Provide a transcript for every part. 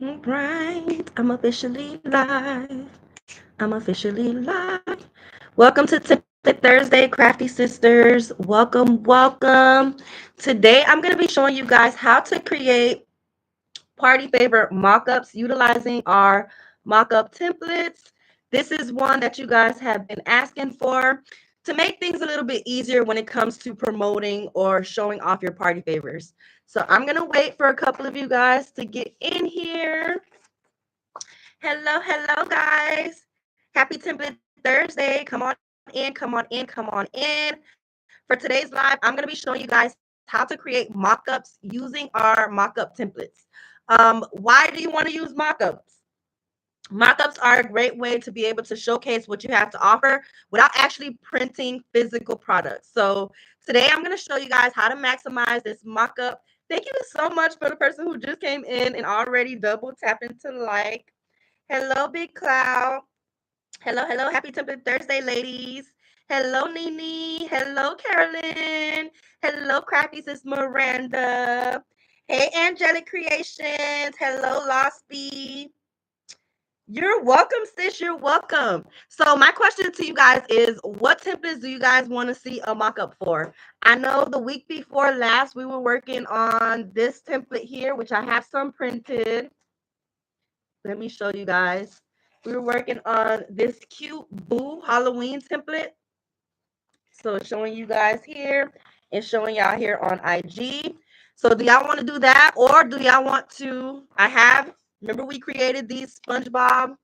All right, I'm officially live. I'm officially live. Welcome to Template Thursday, Crafty Sisters. Welcome, welcome. Today, I'm going to be showing you guys how to create party favor mock-ups utilizing our mock-up templates. This is one that you guys have been asking for to make things a little bit easier when it comes to promoting or showing off your party favors. So I'm going to wait for a couple of you guys to get in here. Hello, hello, guys. Happy Template Thursday. Come on in, come on in, come on in. For today's live, I'm going to be showing you guys how to create mock-ups using our mock-up templates. Why do you want to use mock-ups? Mock-ups are a great way to be able to showcase what you have to offer without actually printing physical products. So today I'm going to show you guys how to maximize this mock-up. Thank you so much for the person who just came in and already double tapping to like. Hello, Big Cloud. Hello, hello. Happy Temple Thursday, ladies. Hello, Nene. Hello, Carolyn. Hello, Crafty Sis Miranda. Hey, Angelic Creations. Hello, Lost Bee. You're welcome, sis. You're welcome. So my question to you guys is, what templates do you guys want to see a mock-up for? I know the week before last, we were working on this template here, which I have some printed. Let me show you guys. We were working on this cute Boo Halloween template. So showing you guys here and showing y'all here on IG. So do y'all want to do that, or do y'all want to, remember we created these SpongeBob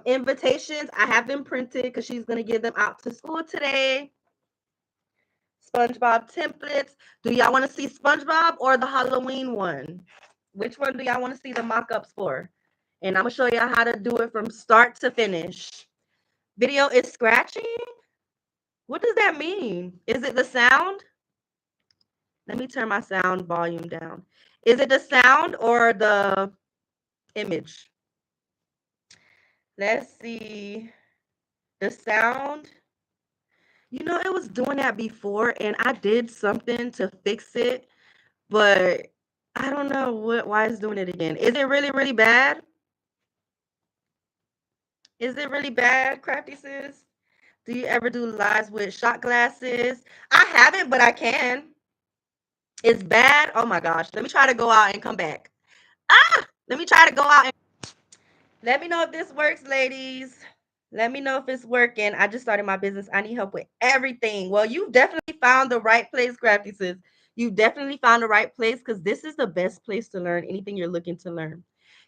invitations. I have them printed because she's going to give them out to school today. SpongeBob templates. Do y'all want to see SpongeBob or the Halloween one? Which one do y'all want to see the mock-ups for? And I'm going to show y'all how to do it from start to finish. Video is scratching? What does that mean? Is it the sound? Let me turn my sound volume down. Is it the sound or the image? Let's see. The sound. You know, it was doing that before, and I did something to fix it, but I don't know why it's doing it again. Is it really, really bad? Is it really bad, Crafty Sis? Do you ever do lives with shot glasses? I haven't, but I can. It's bad. Oh my gosh. Let me try to go out and come back. Let me try to go out and let me know if this works, ladies. Let me know if it's working. I just started my business. I need help with everything. Well, you've definitely found the right place, Crafty Sis. You've definitely found the right place because this is the best place to learn anything you're looking to learn.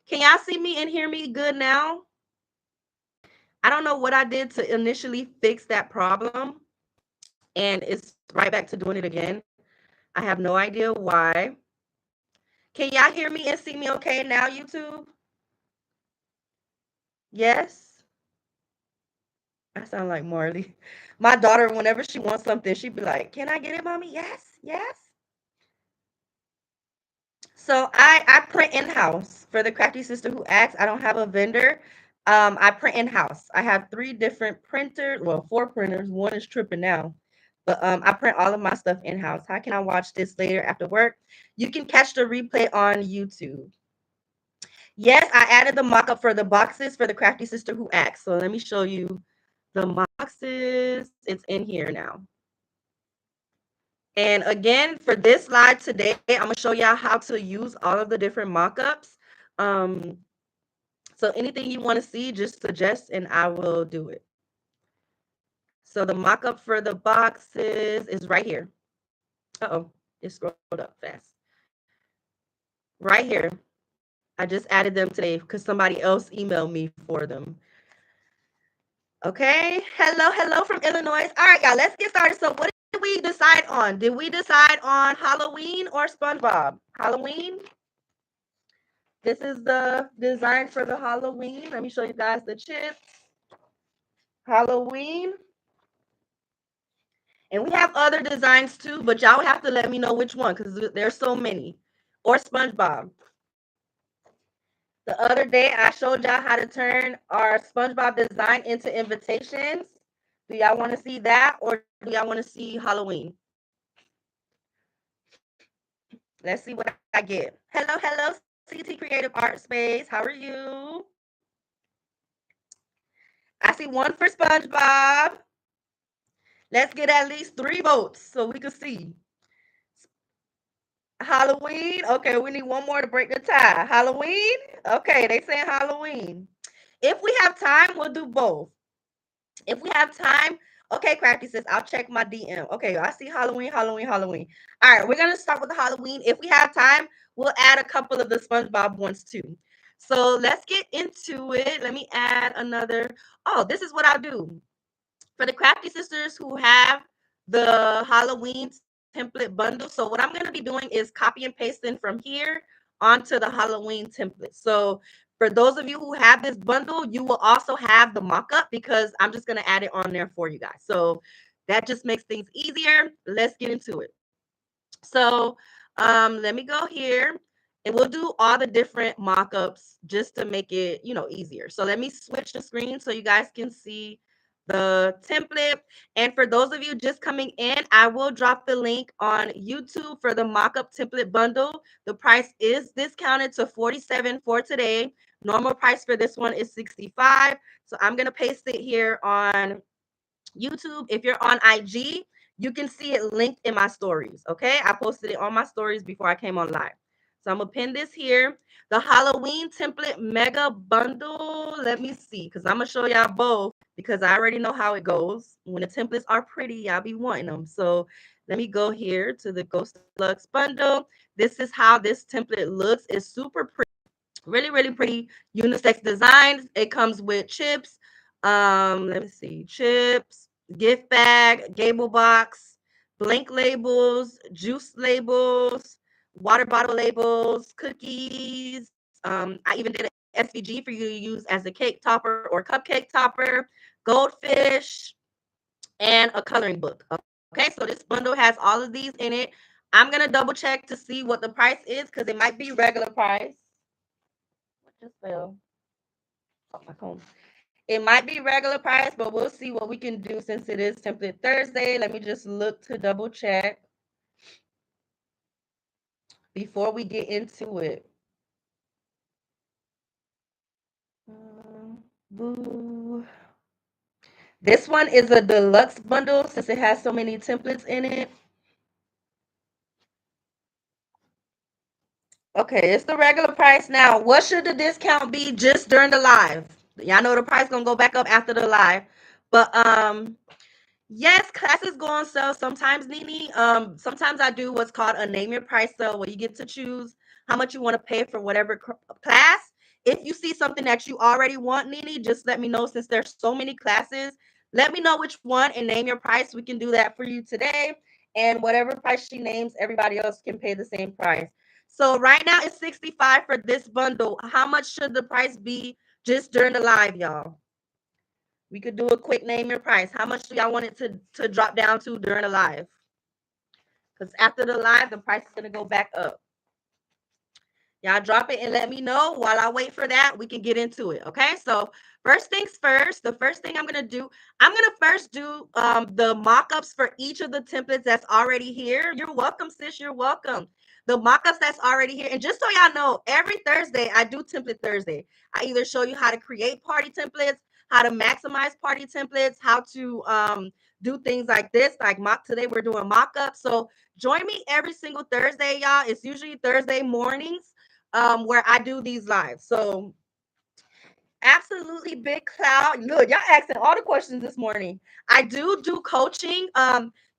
Can y'all see me and hear me good now? I don't know what I did to initially fix that problem, and it's right back to doing it again. I have no idea why. Can y'all hear me and see me okay now, YouTube? Yes? I sound like Marley. My daughter, whenever she wants something, she'd be like, "Can I get it, mommy?" Yes, yes. So I print in house for the crafty sister who asks. I don't have a vendor. I print in house. I have 3 different printers. Well, 4 printers. One is tripping now, but I print all of my stuff in house. How can I watch this later after work? You can catch the replay on YouTube. Yes, I added the mock-up for the boxes for the crafty sister who asked. So let me show you the boxes. It's in here now. And again, for this slide today, I'm going to show y'all how to use all of the different mock-ups. Um, so anything you want to see, just suggest and I will do it. So the mock-up for the boxes is right here. Uh-oh, it scrolled up fast. Right here. I just added them today because somebody else emailed me for them. Okay. Hello, hello from Illinois. All right, y'all, let's get started. So what did we decide on? Did we decide on Halloween or SpongeBob? Halloween? This is the design for the Halloween. Let me show you guys the chips. Halloween. And we have other designs too, but y'all have to let me know which one because there's so many. Or SpongeBob. The other day, I showed y'all how to turn our SpongeBob design into invitations. Do y'all want to see that or do y'all want to see Halloween? Let's see what I get. Hello, hello, CT Creative Art Space. How are you? I see one for SpongeBob. Let's get at least 3 votes so we can see. Halloween. Okay, we need one more to break the tie. Halloween. Okay, they saying Halloween. If we have time, we'll do both. If we have time, okay, Crafty says, I'll check my DM. Okay, I see Halloween, Halloween, Halloween. All right, we're going to start with the Halloween. If we have time, we'll add a couple of the SpongeBob ones too. So let's get into it. Let me add another. Oh, this is what I'll do. For the Crafty Sisters who have the Halloween template bundle. So what I'm going to be doing is copy and pasting from here onto the Halloween template. So for those of you who have this bundle, you will also have the mock-up because I'm just going to add it on there for you guys. So that just makes things easier. Let's get into it. So let me go here and we'll do all the different mock-ups just to make it, easier. So let me switch the screen so you guys can see the template. And for those of you just coming in, I will drop the link on YouTube for the mock-up template bundle. The price is discounted to $47 for today. Normal price for this one is $65. So I'm going to paste it here on YouTube. If you're on IG, you can see it linked in my stories. Okay. I posted it on my stories before I came on live. So I'm going to pin this here. The Halloween template mega bundle. Let me see, because I'm going to show y'all both because I already know how it goes. When the templates are pretty, I'll be wanting them. So let me go here to the Ghost Deluxe bundle. This is how this template looks. It's super pretty. Really, really pretty unisex designs. It comes with chips. Let me see, chips, gift bag, gable box, blank labels, juice labels, water bottle labels, cookies. I even did an SVG for you to use as a cake topper or cupcake topper, goldfish, and a coloring book. Okay, so this bundle has all of these in it. I'm gonna double check to see what the price is because it might be regular price. What just fell? Oh, my phone. It might be regular price, but we'll see what we can do since it is Template Thursday. Let me just look to double check before we get into it. Boo. This one is a deluxe bundle since it has so many templates in it. Okay, it's the regular price now. What should the discount be just during the live? Y'all know the price gonna go back up after the live, but yes, classes go on sale sometimes, Nini. Sometimes I do what's called a name your price sale where you get to choose how much you want to pay for whatever class. If you see something that you already want, Nini, just let me know since there's so many classes. Let me know which one and name your price. We can do that for you today. And whatever price she names, everybody else can pay the same price. So right now it's 65 for this bundle. How much should the price be just during the live, y'all? We could do a quick name your price. How much do y'all want it to drop down to during the live? Because after the live, the price is going to go back up. Y'all drop it and let me know. While I wait for that, we can get into it. Okay. So first things first, the first thing I'm going to do, I'm going to first do the mock-ups for each of the templates that's already here. You're welcome, sis. You're welcome. The mock-ups that's already here. And just so y'all know, every Thursday, I do Template Thursday. I either show you how to create party templates, how to maximize party templates, how to do things like this. Like mock today, we're doing mock-ups. So join me every single Thursday, y'all. It's usually Thursday mornings where I do these lives. So absolutely, Big Cloud. Look, y'all asking all the questions this morning. I do coaching.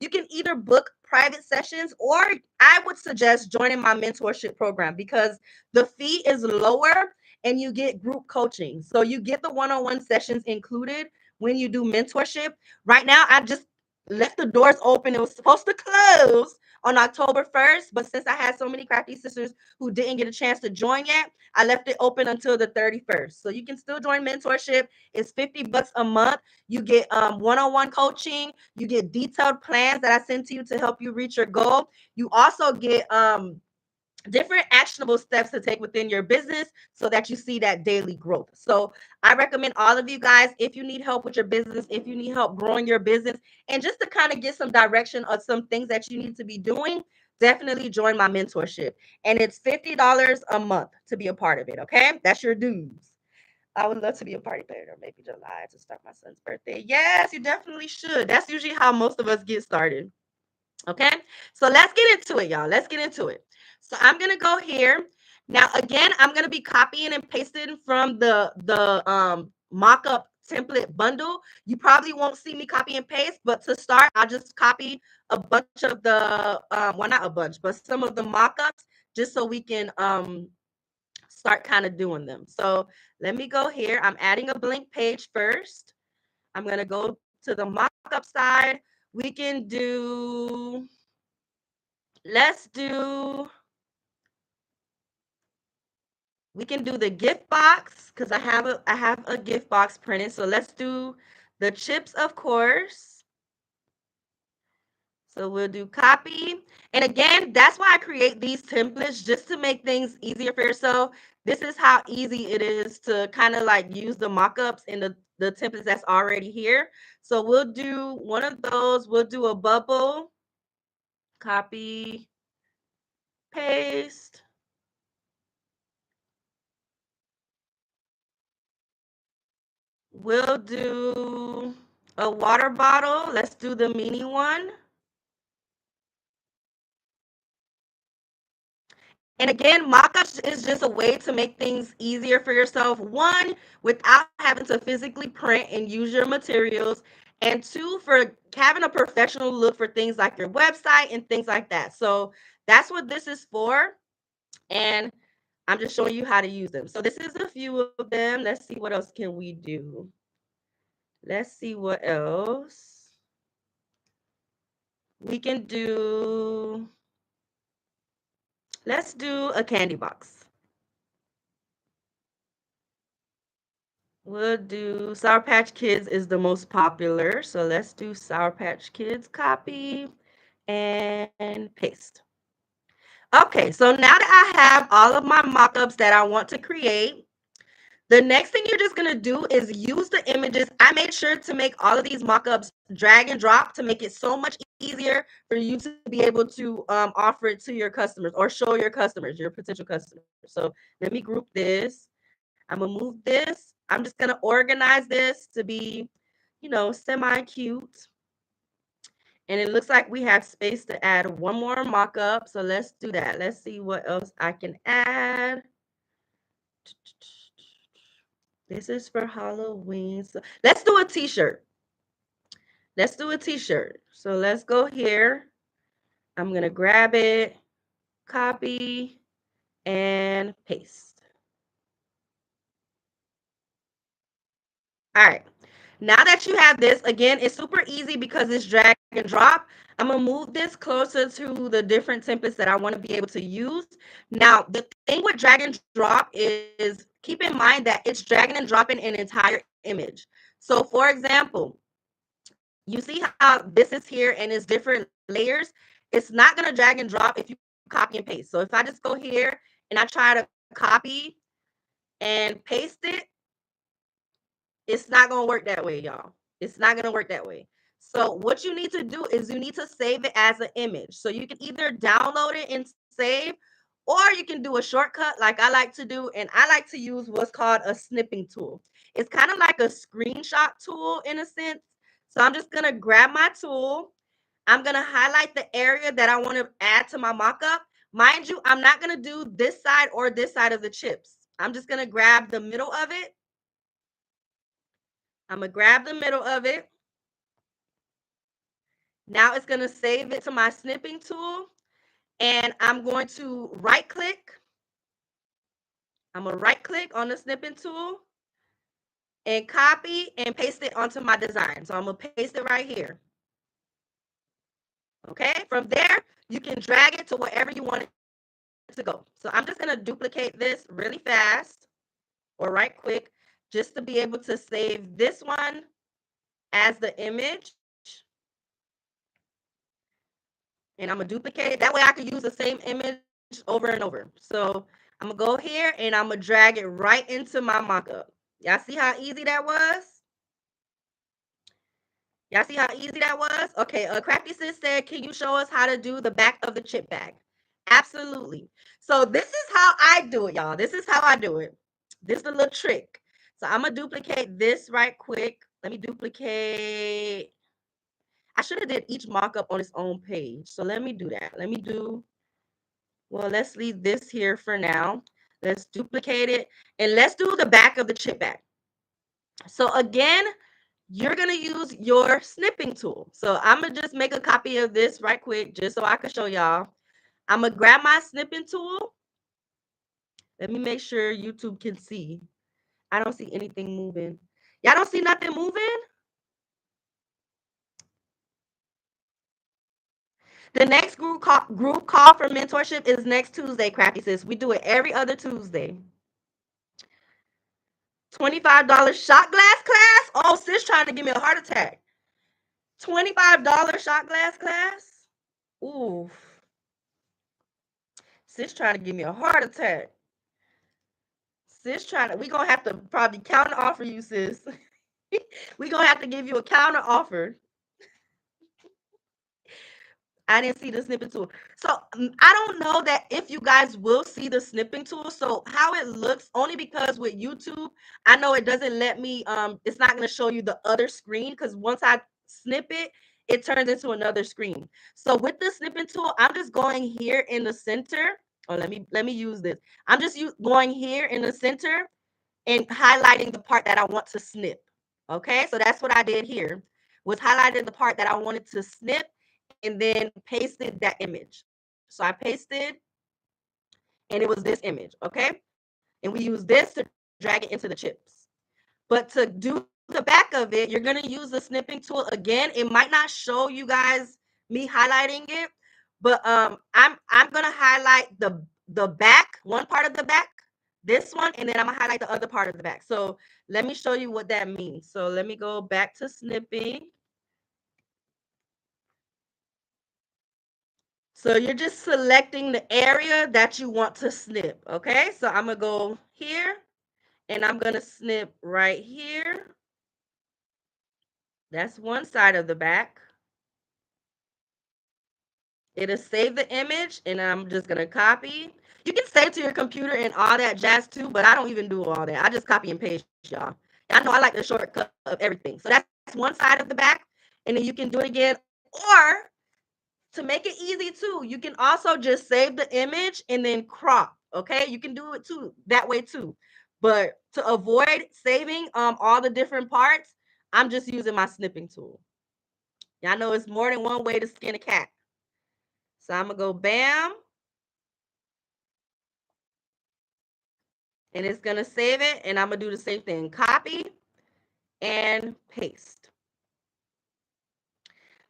You can either book private sessions or I would suggest joining my mentorship program because the fee is lower and you get group coaching. So you get the one-on-one sessions included when you do mentorship. Right now, I just left the doors open. It was supposed to close on October 1st, but since I had so many crafty sisters who didn't get a chance to join yet, I left it open until the 31st. So you can still join mentorship. It's $50 a month. You get one-on-one coaching. You get detailed plans that I send to you to help you reach your goal. You also get different actionable steps to take within your business so that you see that daily growth. So I recommend all of you guys, if you need help with your business, if you need help growing your business, and just to kind of get some direction on some things that you need to be doing, definitely join my mentorship. And it's $50 a month to be a part of it. Okay. That's your dues. I would love to be a party planner, maybe July to start my son's birthday. Yes, you definitely should. That's usually how most of us get started. Okay, so let's get into it, y'all. Let's get into it. So I'm gonna go here. Now, again, I'm gonna be copying and pasting from the mock-up template bundle. You probably won't see me copy and paste, but to start, I'll just copy a bunch of the well, not a bunch, but some of the mock-ups just so we can start kind of doing them. So let me go here. I'm adding a blank page first. I'm gonna go to the mock-up side. We can do let's do we can do the gift box because I have a gift box printed. So let's do the chips, of course. So we'll do copy. And again, that's why I create these templates, just to make things easier for yourself. This is how easy it is to kind of like use the mock-ups and the templates that's already here. So we'll do one of those. We'll do a bubble, copy, paste. We'll do a water bottle. Let's do the mini one. And again, mock-ups is just a way to make things easier for yourself. One, without having to physically print and use your materials. And two, for having a professional look for things like your website and things like that. So that's what this is for. And I'm just showing you how to use them. So this is a few of them. Let's see what else can we do. Let's see what else. We can do, let's do a candy box. We'll do Sour Patch Kids is the most popular. So let's do Sour Patch Kids, copy and paste. Okay, so now that I have all of my mock-ups that I want to create, the next thing you're just gonna do is use the images. I made sure to make all of these mock-ups drag and drop to make it so much easier for you to be able to offer it to your customers or show your customers, your potential customers. So let me group this. I'm gonna move this. I'm just gonna organize this to be, semi-cute. And it looks like we have space to add one more mock-up. So let's do that. Let's see what else I can add. This is for Halloween. So let's do a t-shirt. Let's do a t-shirt. So let's go here. I'm going to grab it, copy, and paste. All right. Now that you have this, again, it's super easy because it's drag and drop. I'm going to move this closer to the different templates that I want to be able to use. Now, the thing with drag and drop is keep in mind that it's dragging and dropping an entire image. So, for example, you see how this is here and it's different layers. It's not going to drag and drop if you copy and paste. So if I just go here and I try to copy and paste it, it's not going to work that way, y'all. It's not going to work that way. So what you need to do is you need to save it as an image. So you can either download it and save, or you can do a shortcut like I like to do. And I like to use what's called a snipping tool. It's kind of like a screenshot tool in a sense. So I'm just going to grab my tool. I'm going to highlight the area that I want to add to my mockup. Mind you, I'm not going to do this side or this side of the chips. I'm just going to grab the middle of it. I'm going to grab the middle of it. Now it's going to save it to my snipping tool. And I'm going to right click. I'm going to right click on the snipping tool and copy and paste it onto my design. So I'm going to paste it right here. Okay. From there, you can drag it to wherever you want it to go. So I'm just going to duplicate this really fast or right quick just to be able to save this one as the image. And I'm going to duplicate it. That way I can use the same image over and over. So I'm going to go here and I'm going to drag it right into my mockup. Y'all see how easy that was? Y'all see how easy that was? Okay, Crafty Sis said, can you show us how to do the back of the chip bag? Absolutely. So this is how I do it, y'all. This is how I do it. This is a little trick. So I'm going to duplicate this right quick. Let me duplicate. I should have did each mock-up on its own page. So let me do that. Well, let's leave this here for now. Let's duplicate it. And let's do the back of the chip bag. So again, you're going to use your snipping tool. So I'm going to just make a copy of this right quick just so I can show y'all. I'm going to grab my snipping tool. Let me make sure YouTube can see. I don't see anything moving. Y'all don't see nothing moving? The next group call for mentorship is next Tuesday, Crafty Sis. We do it every other Tuesday. $25 shot glass class? Oh, sis trying to give me a heart attack. $25 shot glass class? Ooh. Sis trying to give me a heart attack. Sis trying to, we gonna have to probably counter offer you, sis. We gonna have to give you a counter offer. I didn't see the snipping tool. So I don't know that if you guys will see the snipping tool. So how it looks, only because with YouTube, I know it doesn't let me, it's not gonna show you the other screen because once I snip it, it turns into another screen. So with the snipping tool, I'm just going here in the center. Oh, let me use this. I'm just going here in the center and highlighting the part that I want to snip. Okay, so that's what I did here, was highlighted the part that I wanted to snip and then pasted that image. So I pasted and it was this image, okay? And we use this to drag it into the chips. But to do the back of it, you're gonna use the snipping tool again. It might not show you guys me highlighting it, but I'm gonna highlight the back, one part of the back, this one, and then I'm gonna highlight the other part of the back. So let me show you what that means. So let me go back to snipping. So you're just selecting the area that you want to snip, okay? So I'm gonna go here and I'm gonna snip right here. That's one side of the back. It'll save the image and I'm just gonna copy. You can save to your computer and all that jazz too, but I don't even do all that. I just copy and paste, y'all. I know I like the shortcut of everything. So that's one side of the back, and then you can do it again. Or to make it easy too, you can also just save the image and then crop. Okay, you can do it too that way too. But to avoid saving all the different parts, I'm just using my snipping tool. Y'all know it's more than one way to skin a cat. So I'm gonna go bam, and it's gonna save it, and I'm gonna do the same thing, copy and paste.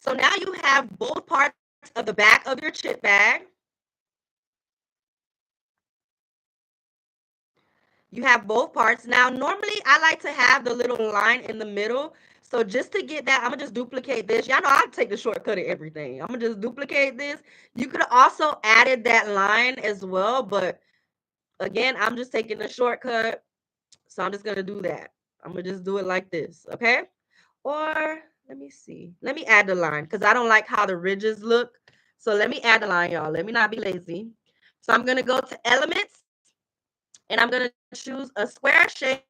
So now you have both parts of the back of your chip bag. You have both parts. Now, normally I like to have the little line in the middle. So just to get that, I'm gonna just duplicate this. Y'all know I take the shortcut of everything. I'm gonna just duplicate this. You could have also added that line as well, but again, I'm just taking the shortcut. So I'm just gonna do that. I'm gonna just do it like this, okay? Or let me see. Let me add the line because I don't like how the ridges look. So let me add the line, y'all. Let me not be lazy. So I'm gonna go to elements and I'm gonna choose a square shape.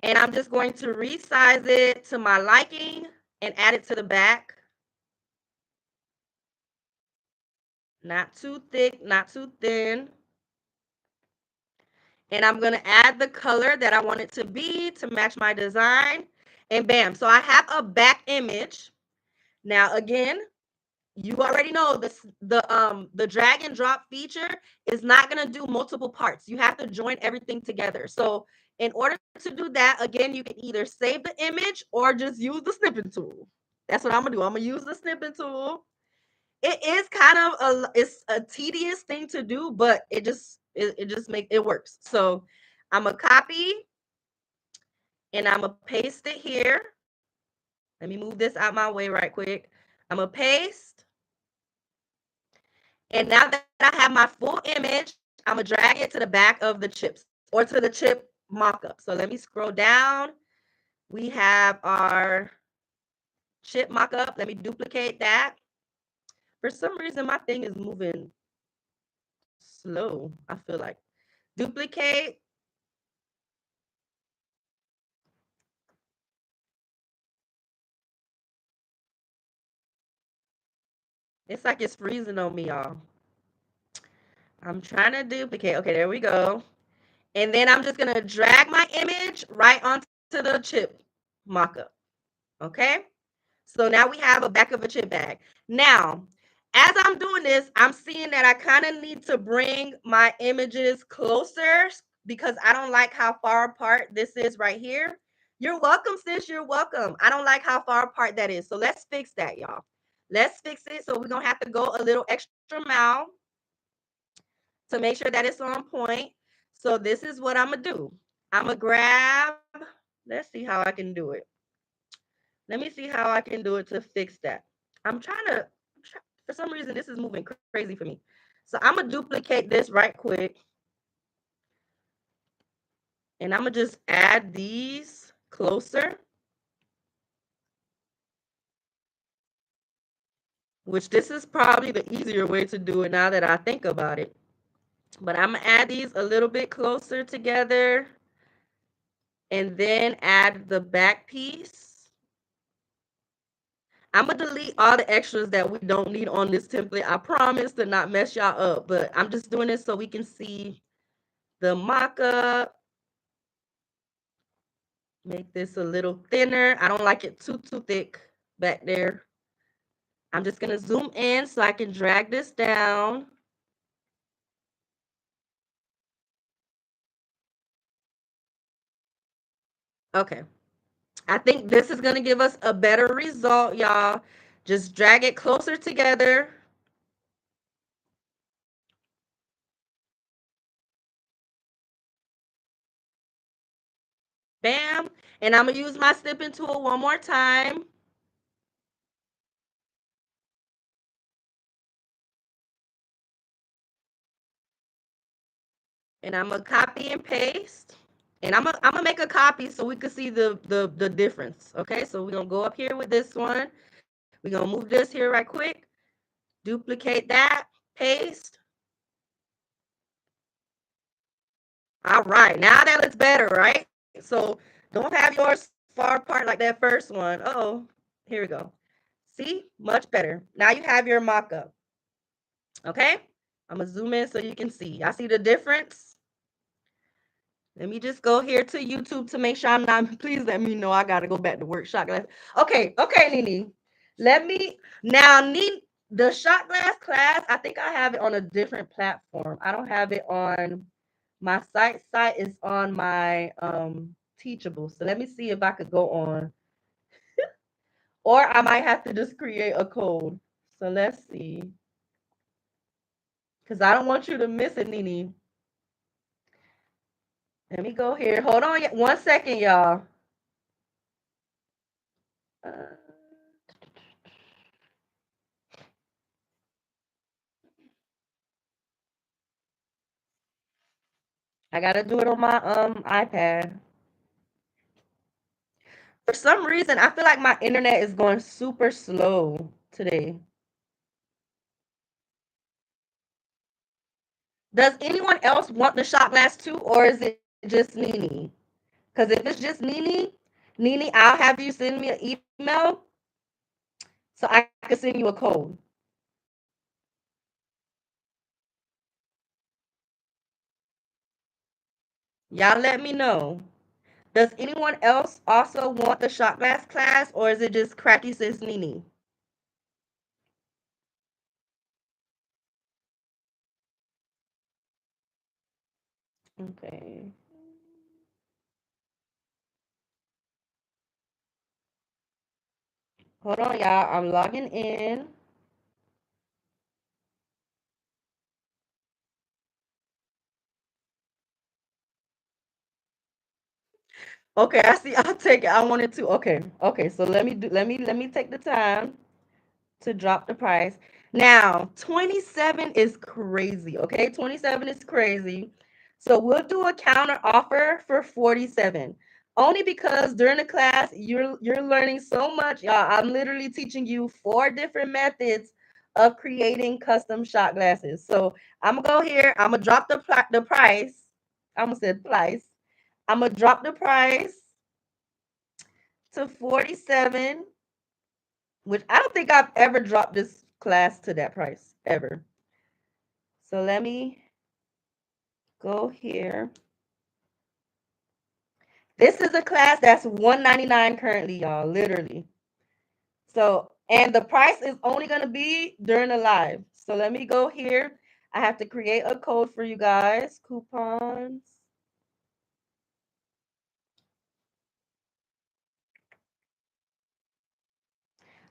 And I'm just going to resize it to my liking and add it to the back. Not too thick, not too thin. And I'm going to add the color that I want it to be to match my design. And bam. So I have a back image. Now, again, you already know the drag and drop feature is not going to do multiple parts. You have to join everything together. So in order to do that, again, you can either save the image or just use the snipping tool. That's what I'm gonna do. I'm gonna use the snipping tool. It is kind of it's a tedious thing to do, but it just makes it works. So I'm gonna copy and I'm gonna paste it here. Let me move this out my way right quick. I'm gonna paste. And now that I have my full image, I'm gonna drag it to the back of the chips or to the chip mock-up. So let me scroll down. We have our chip mock-up. Let me duplicate that. For some reason, my thing is moving slow, I feel like. Duplicate. It's like it's freezing on me, y'all. I'm trying to duplicate. Okay, there we go. And then I'm just going to drag my image right onto the chip mock-up. Okay? So now we have a back of a chip bag. Now, as I'm doing this, I'm seeing that I kind of need to bring my images closer because I don't like how far apart this is right here. You're welcome, sis. You're welcome. I don't like how far apart that is. So let's fix that, y'all. Let's fix it. So we're going to have to go a little extra mile to make sure that it's on point. So this is what I'm going to do. I'm going to grab, let's see how I can do it. Let me see how I can do it to fix that. I'm trying to, for some reason, this is moving crazy for me. So I'm going to duplicate this right quick. And I'm going to just add these closer. Which this is probably the easier way to do it now that I think about it. But I'm going to add these a little bit closer together. And then add the back piece. I'm going to delete all the extras that we don't need on this template. I promise to not mess y'all up. But I'm just doing this so we can see the mock-up. Make this a little thinner. I don't like it too thick back there. I'm just going to zoom in so I can drag this down. Okay. I think this is going to give us a better result, y'all. Just drag it closer together. Bam. And I'm going to use my snipping tool one more time. And I'm going to copy and paste. And I'm gonna make a copy so we can see the difference. Okay, so we're going to go up here with this one. We're going to move this here right quick. Duplicate that. Paste. All right, now that looks better, right? So don't have yours far apart like that first one. Oh, here we go. See, much better. Now you have your mock-up. Okay, I'm gonna zoom in so you can see. Y'all see the difference? Let me just go here to YouTube to make sure I'm not. Please let me know. I gotta go back to work. Shot glass. Okay, Nene. Let me now need the shot glass class. I think I have it on a different platform. I don't have it on my site is on my Teachable. So let me see if I could go on, or I might have to just create a code. So let's see, because I don't want you to miss it, Nene. Let me go here. Hold on 1 second, y'all. Uh, I gotta do it on my iPad. For some reason, I feel like my internet is going super slow today. Does anyone else want the shot glass too, or is it just Nene? Because if it's just Nene, I'll have you send me an email so I can send you a code. Y'all let me know. Does anyone else also want the shot glass class, or is it just Cracky Sis Nene? Okay. Hold on, y'all. I'm logging in. Okay, I see. I'll take it. I wanted to. Okay. So let me take the time to drop the price. Now, 27 is crazy. Okay, 27 is crazy. So we'll do a counter offer for 47. Only because during the class you're learning so much, y'all. I'm literally teaching you 4 different methods of creating custom shot glasses. So I'm gonna go here. I'm gonna drop the price. I almost said price. I'm gonna drop the price to 47, which I don't think I've ever dropped this class to that price ever. So let me go here. This is a class that's $199 currently, y'all, literally. So, and the price is only going to be during the live. So let me go here. I have to create a code for you guys. Coupons.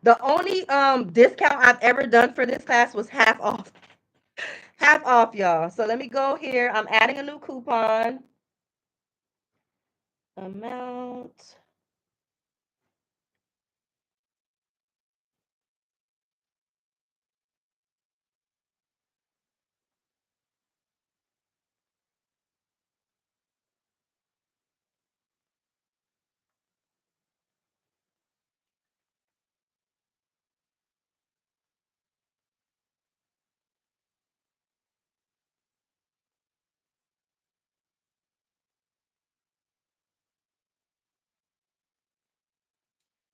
The only discount I've ever done for this class was half off. Half off, y'all. So let me go here. I'm adding a new coupon. Amount.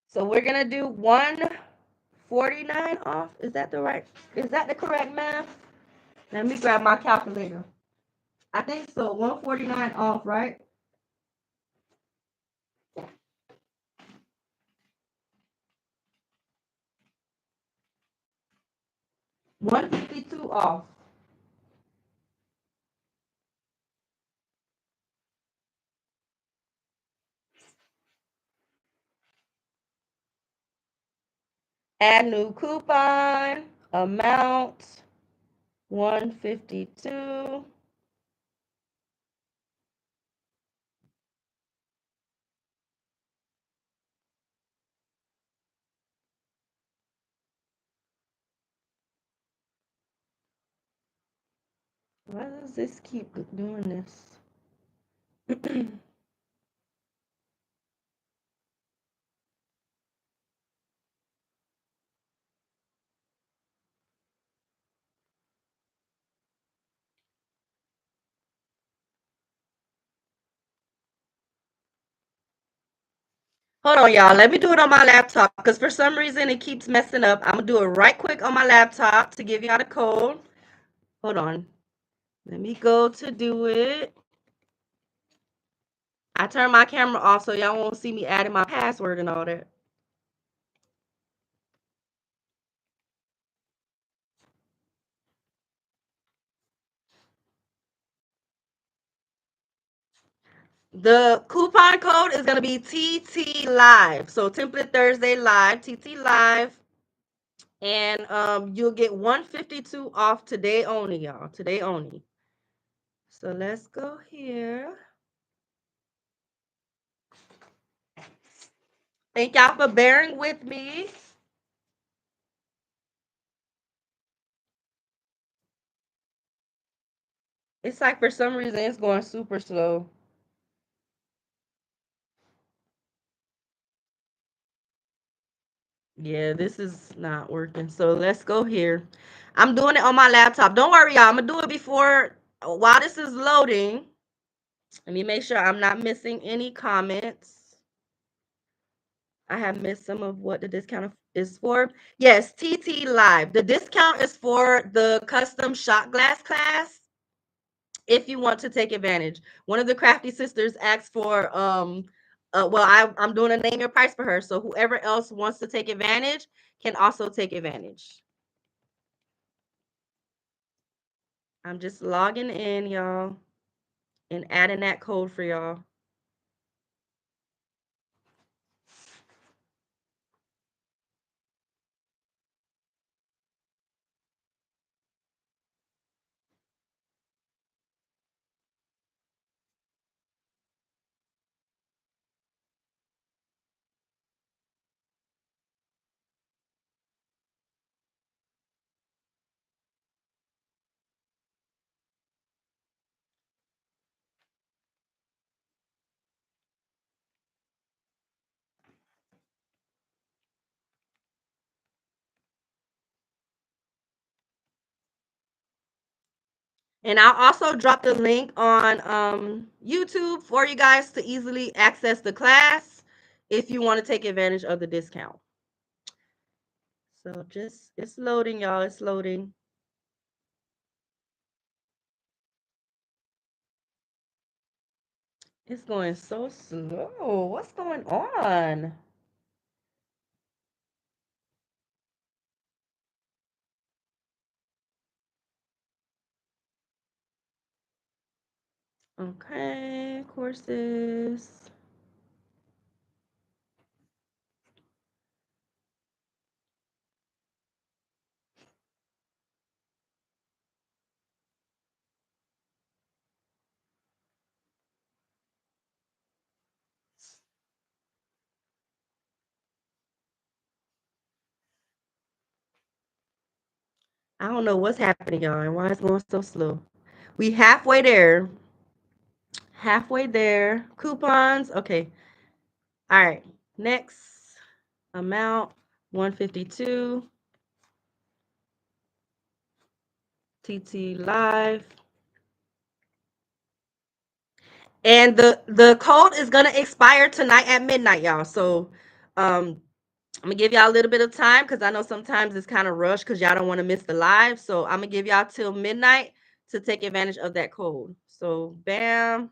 So we're gonna do 149 off. Is that the correct math? Let me grab my calculator. I think so. 149 off, right? 152 off. Add new coupon. Amount 152. Why does this keep doing this? Hold on, y'all. Let me do it on my laptop because for some reason it keeps messing up. I'm gonna do it right quick on my laptop to give y'all the code. Hold on. Let me go to do it. I turned my camera off so y'all won't see me adding my password and all that. The coupon code is gonna be TT Live. So Template Thursday Live, TT Live. And you'll get 152 off today only, y'all. Today only. So let's go here. Thank y'all for bearing with me. It's like for some reason it's going super slow. Yeah, this is not working. So let's go here. I'm doing it on my laptop. Don't worry, y'all. I'm gonna do it before while this is loading. Let me make sure I'm not missing any comments. I have missed some of what the discount is for. Yes, TT Live. The discount is for the custom shot glass class if you want to take advantage. One of the crafty sisters asked for I'm doing a name your price for her. So whoever else wants to take advantage can also take advantage. I'm just logging in, y'all, and adding that code for y'all. And I'll also drop the link on YouTube for you guys to easily access the class if you want to take advantage of the discount. So just, it's loading, y'all. It's loading. It's going so slow. What's going on? Okay, courses. I don't know what's happening, y'all, and why it's going so slow. We halfway there. Halfway there. Coupons. Okay. All right. Next amount 152. TT Live. And the code is gonna expire tonight at midnight, y'all. So I'm gonna give y'all a little bit of time because I know sometimes it's kind of rushed because y'all don't want to miss the live. So I'm gonna give y'all till midnight to take advantage of that code. So bam,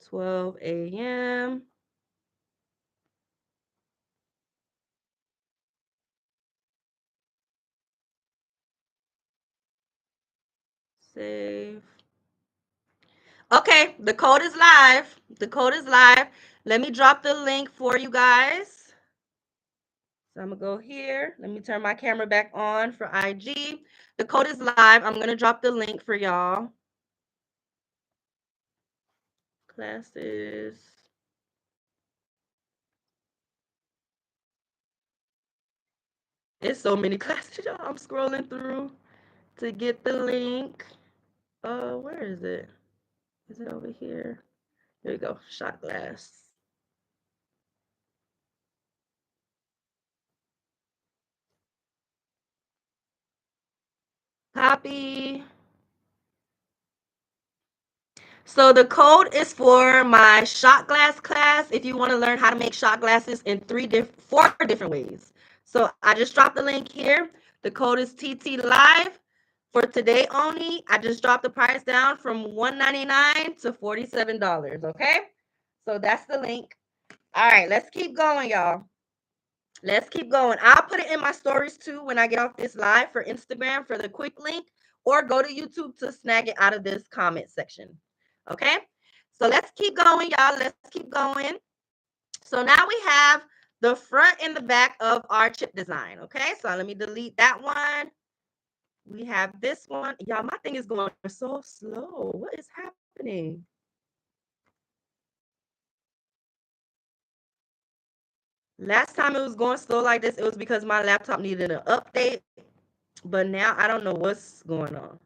12 a.m. Save. Okay, the code is live. The code is live. Let me drop the link for you guys. So I'm gonna go here. Let me turn my camera back on for IG. The code is live. I'm gonna drop the link for y'all. Classes. It's so many classes, y'all. I'm scrolling through to get the link. Where is it? Is it over here? There we go. Shot glass. Copy. So the code is for my shot glass class if you want to learn how to make shot glasses in four different ways. So I just dropped the link here. The code is TT Live for today only. I just dropped the price down from $199 to $47. Okay, so that's the link. All right, let's keep going, y'all. Let's keep going. I'll put it in my stories too when I get off this live for Instagram for the quick link, or go to YouTube to snag it out of this comment section. Okay? So let's keep going, y'all. Let's keep going. So now we have the front and the back of our chip design. Okay? So let me delete that one. We have this one. Y'all, my thing is going so slow. What is happening? Last time it was going slow like this, it was because my laptop needed an update. But now I don't know what's going on.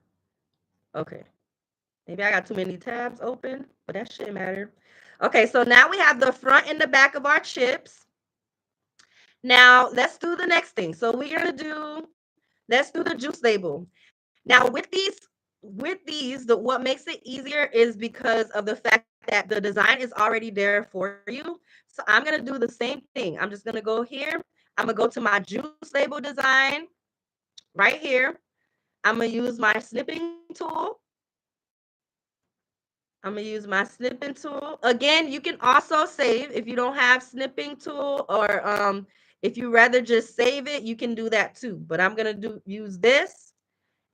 Okay. Maybe I got too many tabs open, but that shouldn't matter. Okay, so now we have the front and the back of our chips. Now let's do the next thing. So we're gonna let's do the juice label. Now with these, what makes it easier is because of the fact that the design is already there for you. So I'm gonna do the same thing. I'm just gonna go here. I'm gonna go to my juice label design right here. I'm gonna use my snipping tool. I'm gonna use my snipping tool. Again, you can also save if you don't have snipping tool, or if you rather just save it, you can do that too. But I'm gonna use this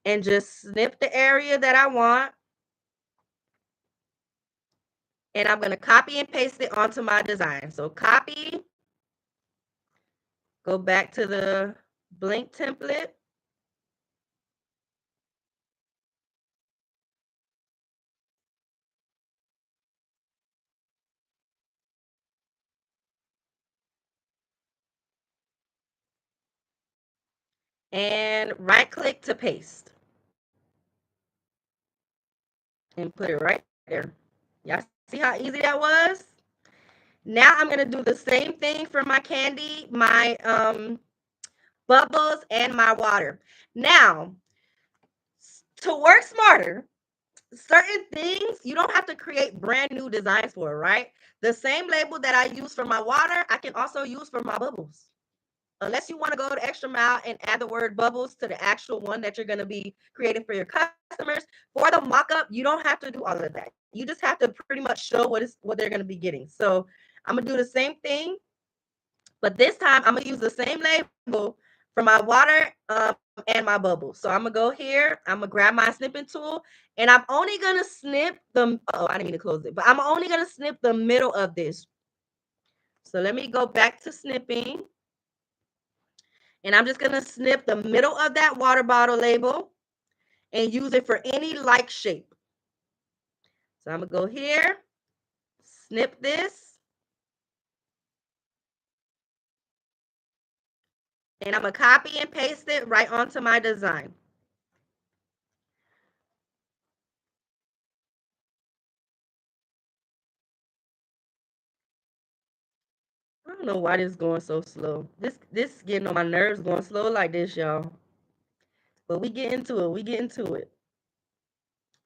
and just snip the area that I want. And I'm gonna copy and paste it onto my design. So copy, go back to the blank template. And right click to paste. And put it right there. Y'all see how easy that was? Now I'm gonna do the same thing for my candy, my bubbles, and my water. Now, to work smarter, certain things you don't have to create brand new designs for, right? The same label that I use for my water, I can also use for my bubbles. Unless you want to go the extra mile and add the word bubbles to the actual one that you're going to be creating for your customers, for the mock-up, you don't have to do all of that. You just have to pretty much show what they're going to be getting. So I'm going to do the same thing, but this time I'm going to use the same label for my water and my bubbles. So I'm going to go here. I'm going to grab my snipping tool, and I'm only going to snip the, I didn't mean to close it, but I'm only going to snip the middle of this. So let me go back to snipping. And I'm just going to snip the middle of that water bottle label and use it for any like shape. So I'm going to go here, snip this, and I'm going to copy and paste it right onto my design. I don't know why this is going so slow. This getting on my nerves going slow like this, y'all. But we get into it. We get into it.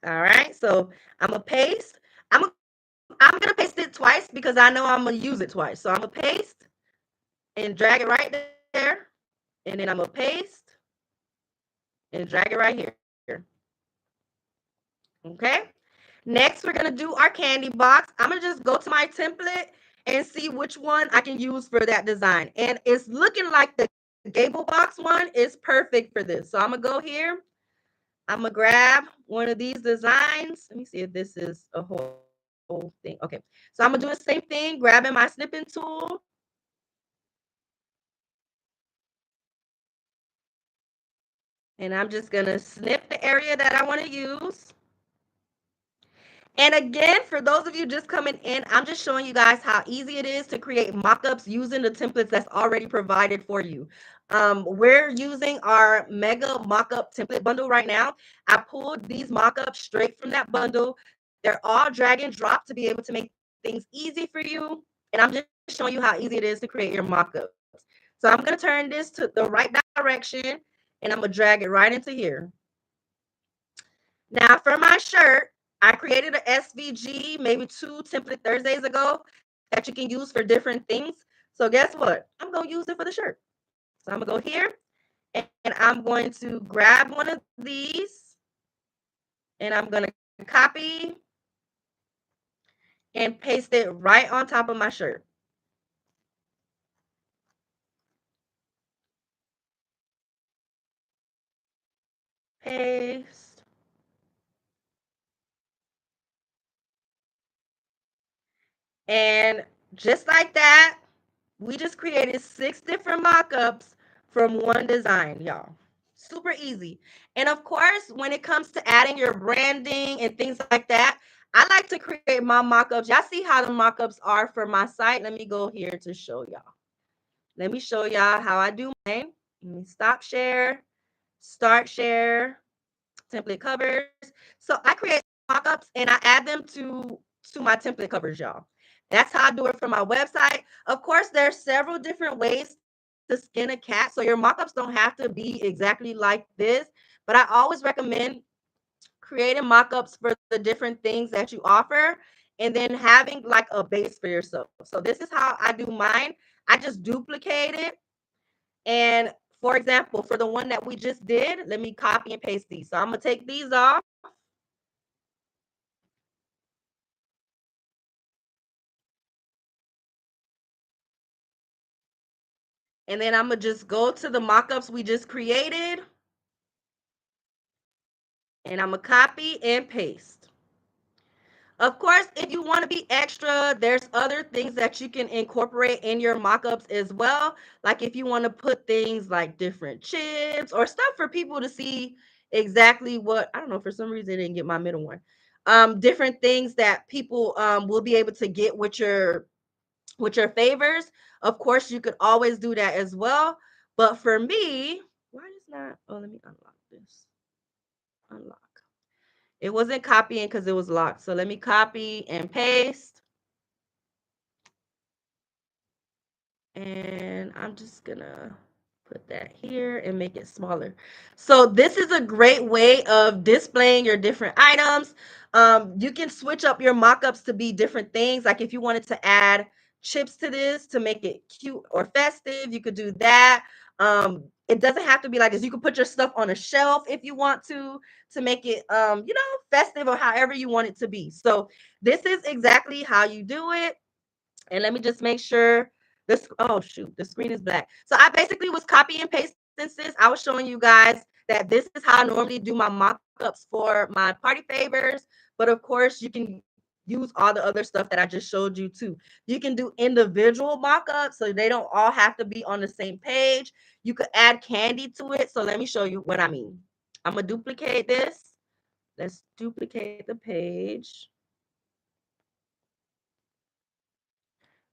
All right. So I'm going to paste. I'm going to paste it twice because I know I'm going to use it twice. So I'm going to paste and drag it right there. And then I'm going to paste and drag it right here. Okay. Next, we're going to do our candy box. I'm going to just go to my template and see which one I can use for that design. And it's looking like the gable box one is perfect for this. So I'm going to go here. I'm going to grab one of these designs. Let me see if this is a whole thing. Okay. So I'm going to do the same thing, grabbing my snipping tool. And I'm just going to snip the area that I want to use. And again, for those of you just coming in, I'm just showing you guys how easy it is to create mockups using the templates that's already provided for you. We're using our mega mockup template bundle right now. I pulled these mockups straight from that bundle. They're all drag and drop to be able to make things easy for you. And I'm just showing you how easy it is to create your mockups. So I'm going to turn this to the right direction, and I'm going to drag it right into here. Now for my shirt, I created an SVG maybe 2 template Thursdays ago that you can use for different things. So guess what? I'm going to use it for the shirt. So I'm going to go here and I'm going to grab one of these and I'm going to copy and paste it right on top of my shirt. Paste. And just like that, we just created 6 different mockups from one design, y'all. Super easy. And of course, when it comes to adding your branding and things like that, I like to create my mockups. Y'all see how the mockups are for my site? Let me go here to show y'all. Let me show y'all how I do mine. Let me stop share, start share, template covers. So I create mockups and I add them to my template covers, y'all. That's how I do it for my website. Of course, there's several different ways to skin a cat, so your mockups don't have to be exactly like this. But I always recommend creating mockups for the different things that you offer, and then having like a base for yourself. So this is how I do mine. I just duplicate it, and for example, for the one that we just did, let me copy and paste these. So I'm gonna take these off. And then I'm gonna just go to the mockups we just created. And I'm gonna copy and paste. Of course, if you want to be extra, there's other things that you can incorporate in your mockups as well. Like if you want to put things like different chips or stuff for people to see exactly what, I don't know, for some reason I didn't get my middle one. Different things that people will be able to get with your favors. Of course, you could always do that as well. But for me, why is not, oh, let me unlock this. Unlock. It wasn't copying because it was locked. So let me copy and paste. And I'm just gonna put that here and make it smaller. So this is a great way of displaying your different items. You can switch up your mock-ups to be different things. Like if you wanted to add chips to this to make it cute or festive, you could do that. It doesn't have to be like this. You can put your stuff on a shelf if you want to make it festive or however you want it to be. So this is exactly how you do it. And let me just make sure this, oh shoot, the screen is black. So I basically was copy and pasting this. I was showing you guys that this is how I normally do my mock-ups for my party favors. But of course, you can use all the other stuff that I just showed you too. You can do individual mock-ups so they don't all have to be on the same page. You could add candy to it. So let me show you what I mean. I'm gonna duplicate this. Let's duplicate the page.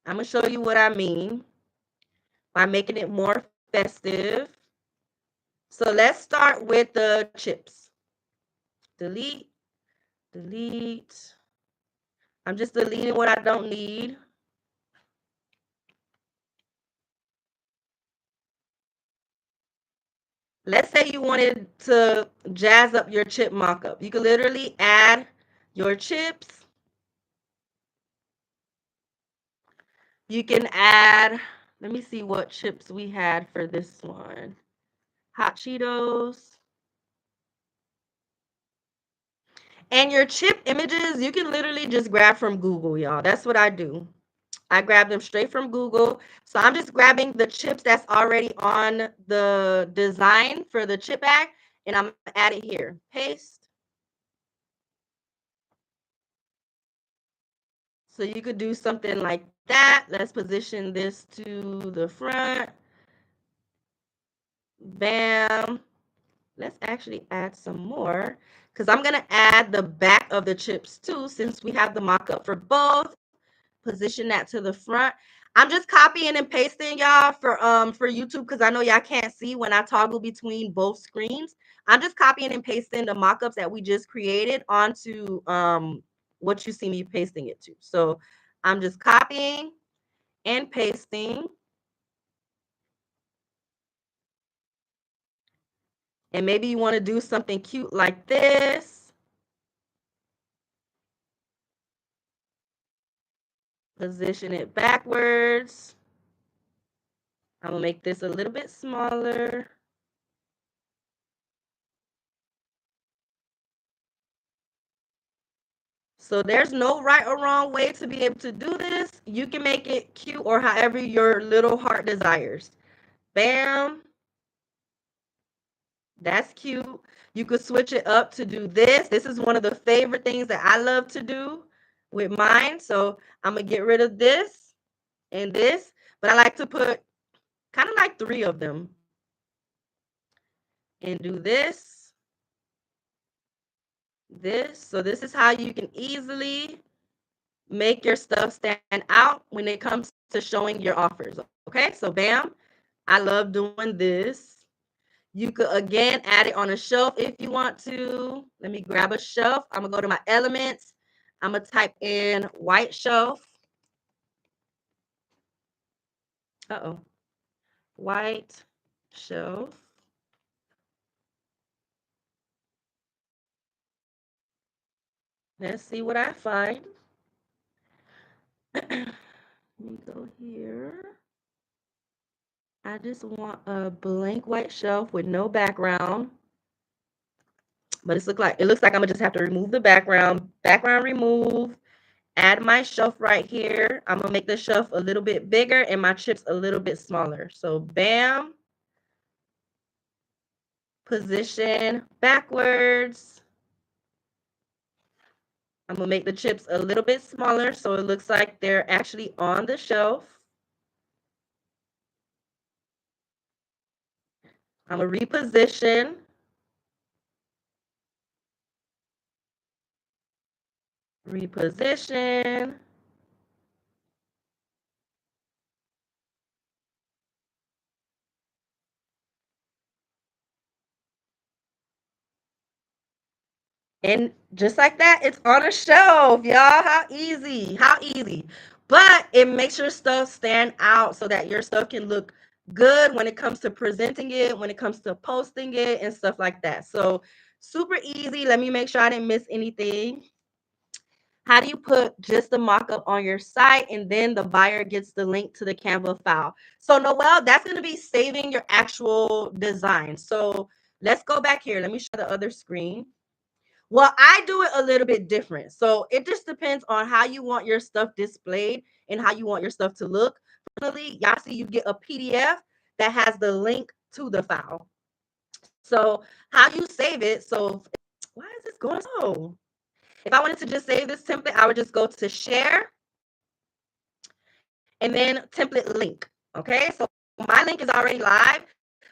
I'm gonna show you what I mean by making it more festive. So let's start with the chips. Delete, delete. I'm just deleting what I don't need. Let's say you wanted to jazz up your chip mock-up. You can literally add your chips. You can add, let me see what chips we had for this one. Hot Cheetos. And your chip images, you can literally just grab from Google, y'all. That's what I do. I grab them straight from Google. So I'm just grabbing the chips that's already on the design for the chip bag, and I'm gonna add it here. Paste. So you could do something like that. Let's position this to the front. Bam. Let's actually add some more because I'm gonna add the back of the chips too, since we have the mock-up for both. Position that to the front. I'm just copying and pasting y'all for YouTube because I know y'all can't see when I toggle between both screens. I'm just copying and pasting the mock-ups that we just created onto what you see me pasting it to. So I'm just copying and pasting. And maybe you want to do something cute like this. Position it backwards. I'm gonna make this a little bit smaller. So there's no right or wrong way to be able to do this. You can make it cute or however your little heart desires. Bam. That's cute. You could switch it up to do this. This is one of the favorite things that I love to do with mine. So I'm going to get rid of this and this. But I like to put kind of like 3 of them. And do this. This. So this is how you can easily make your stuff stand out when it comes to showing your offers. Okay, so bam, I love doing this. You could again add it on a shelf if you want to. Let me grab a shelf. I'm gonna go to my elements. I'm gonna type in white shelf. Uh-oh, white shelf. Let's see what I find. Let me go here. I just want a blank white shelf with no background. But it looks like I'm gonna just have to remove the background. Background remove. Add my shelf right here. I'm gonna make the shelf a little bit bigger and my chips a little bit smaller. So bam. Position backwards. I'm gonna make the chips a little bit smaller so it looks like they're actually on the shelf. I'm gonna reposition. Reposition. And just like that, it's on a shelf, y'all. How easy. How easy. But it makes your stuff stand out so that your stuff can look good when it comes to presenting it, when it comes to posting it and stuff like that. So super easy. Let me make sure I didn't miss anything. How do you put just the mock-up on your site and then the buyer gets the link to the Canva file? So Noelle, that's going to be saving your actual design. So let's go back here. Let me show the other screen. Well, I do it a little bit different. So it just depends on how you want your stuff displayed and how you want your stuff to look. Finally, y'all see you get a PDF that has the link to the file. So how you save it. So why is this going so? If I wanted to just save this template, I would just go to share and then template link. Okay, so my link is already live,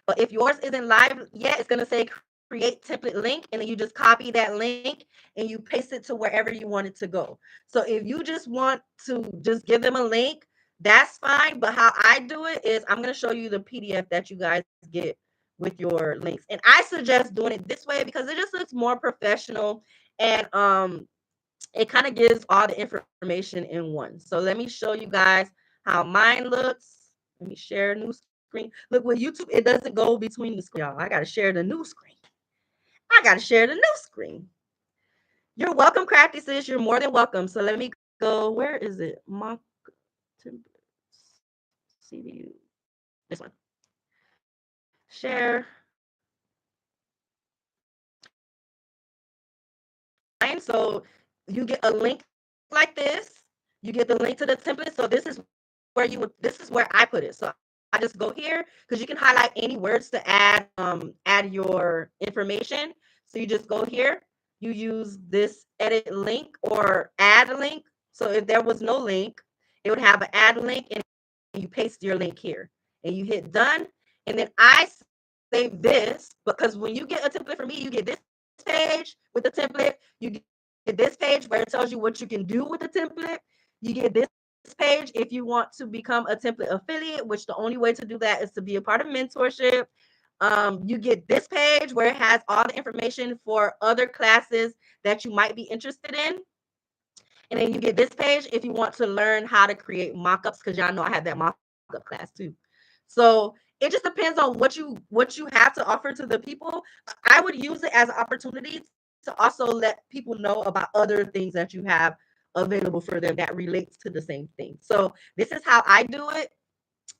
but if yours isn't live yet, it's going to say create template link, and then you just copy that link and you paste it to wherever you want it to go. So if you just want to just give them a link, that's fine. But how I do it is I'm going to show you the PDF that you guys get with your links. And I suggest doing it this way because it just looks more professional, and it kind of gives all the information in one. So let me show you guys how mine looks. Let me share a new screen. Look, with YouTube, it doesn't go between the screen, y'all. I got to share the new screen. I got to share the new screen. You're welcome, Crafty Sis. You're more than welcome. So let me go. Where is it? Mock templates. CVU. This one. Share. Fine. So you get a link like this. You get the link to the template. So this is where I put it. So I just go here because you can highlight any words to add your information. So you just go here. You use this edit link or add a link. So if there was no link, it would have an add link, and you paste your link here and you hit done. And then I save this because when you get a template from me, you get this page with the template. You get this page where it tells you what you can do with the template. You get this page if you want to become a template affiliate, which the only way to do that is to be a part of mentorship. You get this page where it has all the information for other classes that you might be interested in. And then you get this page if you want to learn how to create mock-ups, because y'all know I have that mock-up class too. So it just depends on what you have to offer to the people. I would use it as an opportunity to also let people know about other things that you have available for them that relates to the same thing. So this is how I do it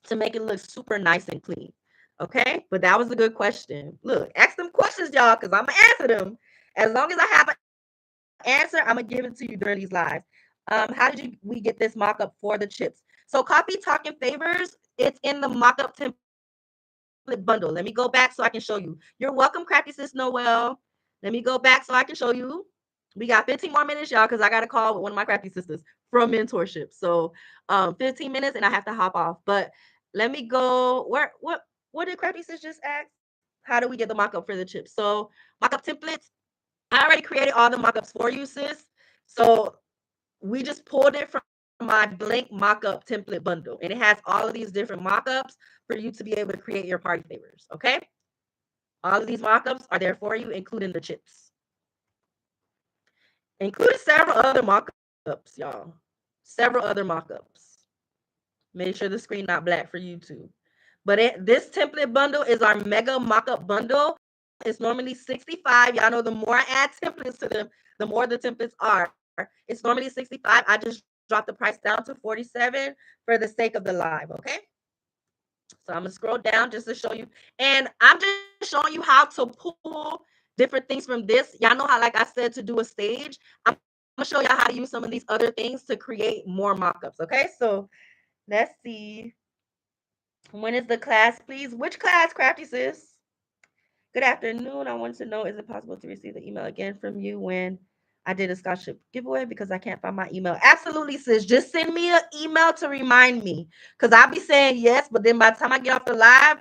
to make it look super nice and clean. Okay, but that was a good question. Look, ask them questions, y'all, because I'm gonna answer them. As long as I have an answer, I'm gonna give it to you during these lives. How did we get this mock-up for the chips? So copy talking favors. It's in the mock-up template bundle. Let me go back so I can show you. You're welcome, Crafty Sis Noel. Let me go back so I can show you. We got 15 more minutes, y'all, because I got a call with one of my crafty sisters from mentorship. So 15 minutes and I have to hop off. But let me go. What did crafty sis just ask? How do we get the mock-up for the chips? So mock-up templates. I already created all the mock-ups for you, sis. So we just pulled it from my blank mock-up template bundle, and it has all of these different mock-ups for you to be able to create your party favors. Okay, all of these mock-ups are there for you, including the chips, including several other mock-ups, y'all. Several other mock-ups. Make sure the screen not black for YouTube. But this template bundle is our mega mock-up bundle. It's normally 65. Y'all know the more I add templates to them, the more the templates are. It's normally 65. I just dropped the price down to 47 for the sake of the live, okay? So I'm gonna scroll down just to show you. And I'm just showing you how to pull different things from this. Y'all know how, like I said, to do a stage. I'm gonna show y'all how to use some of these other things to create more mock-ups, okay? So let's see. When is the class, please? Which class, Crafty Sis? Good afternoon. I want to know, is it possible to receive the email again from you when I did a scholarship giveaway because I can't find my email? Absolutely, sis. Just send me an email to remind me because I'll be saying yes, but then by the time I get off the live,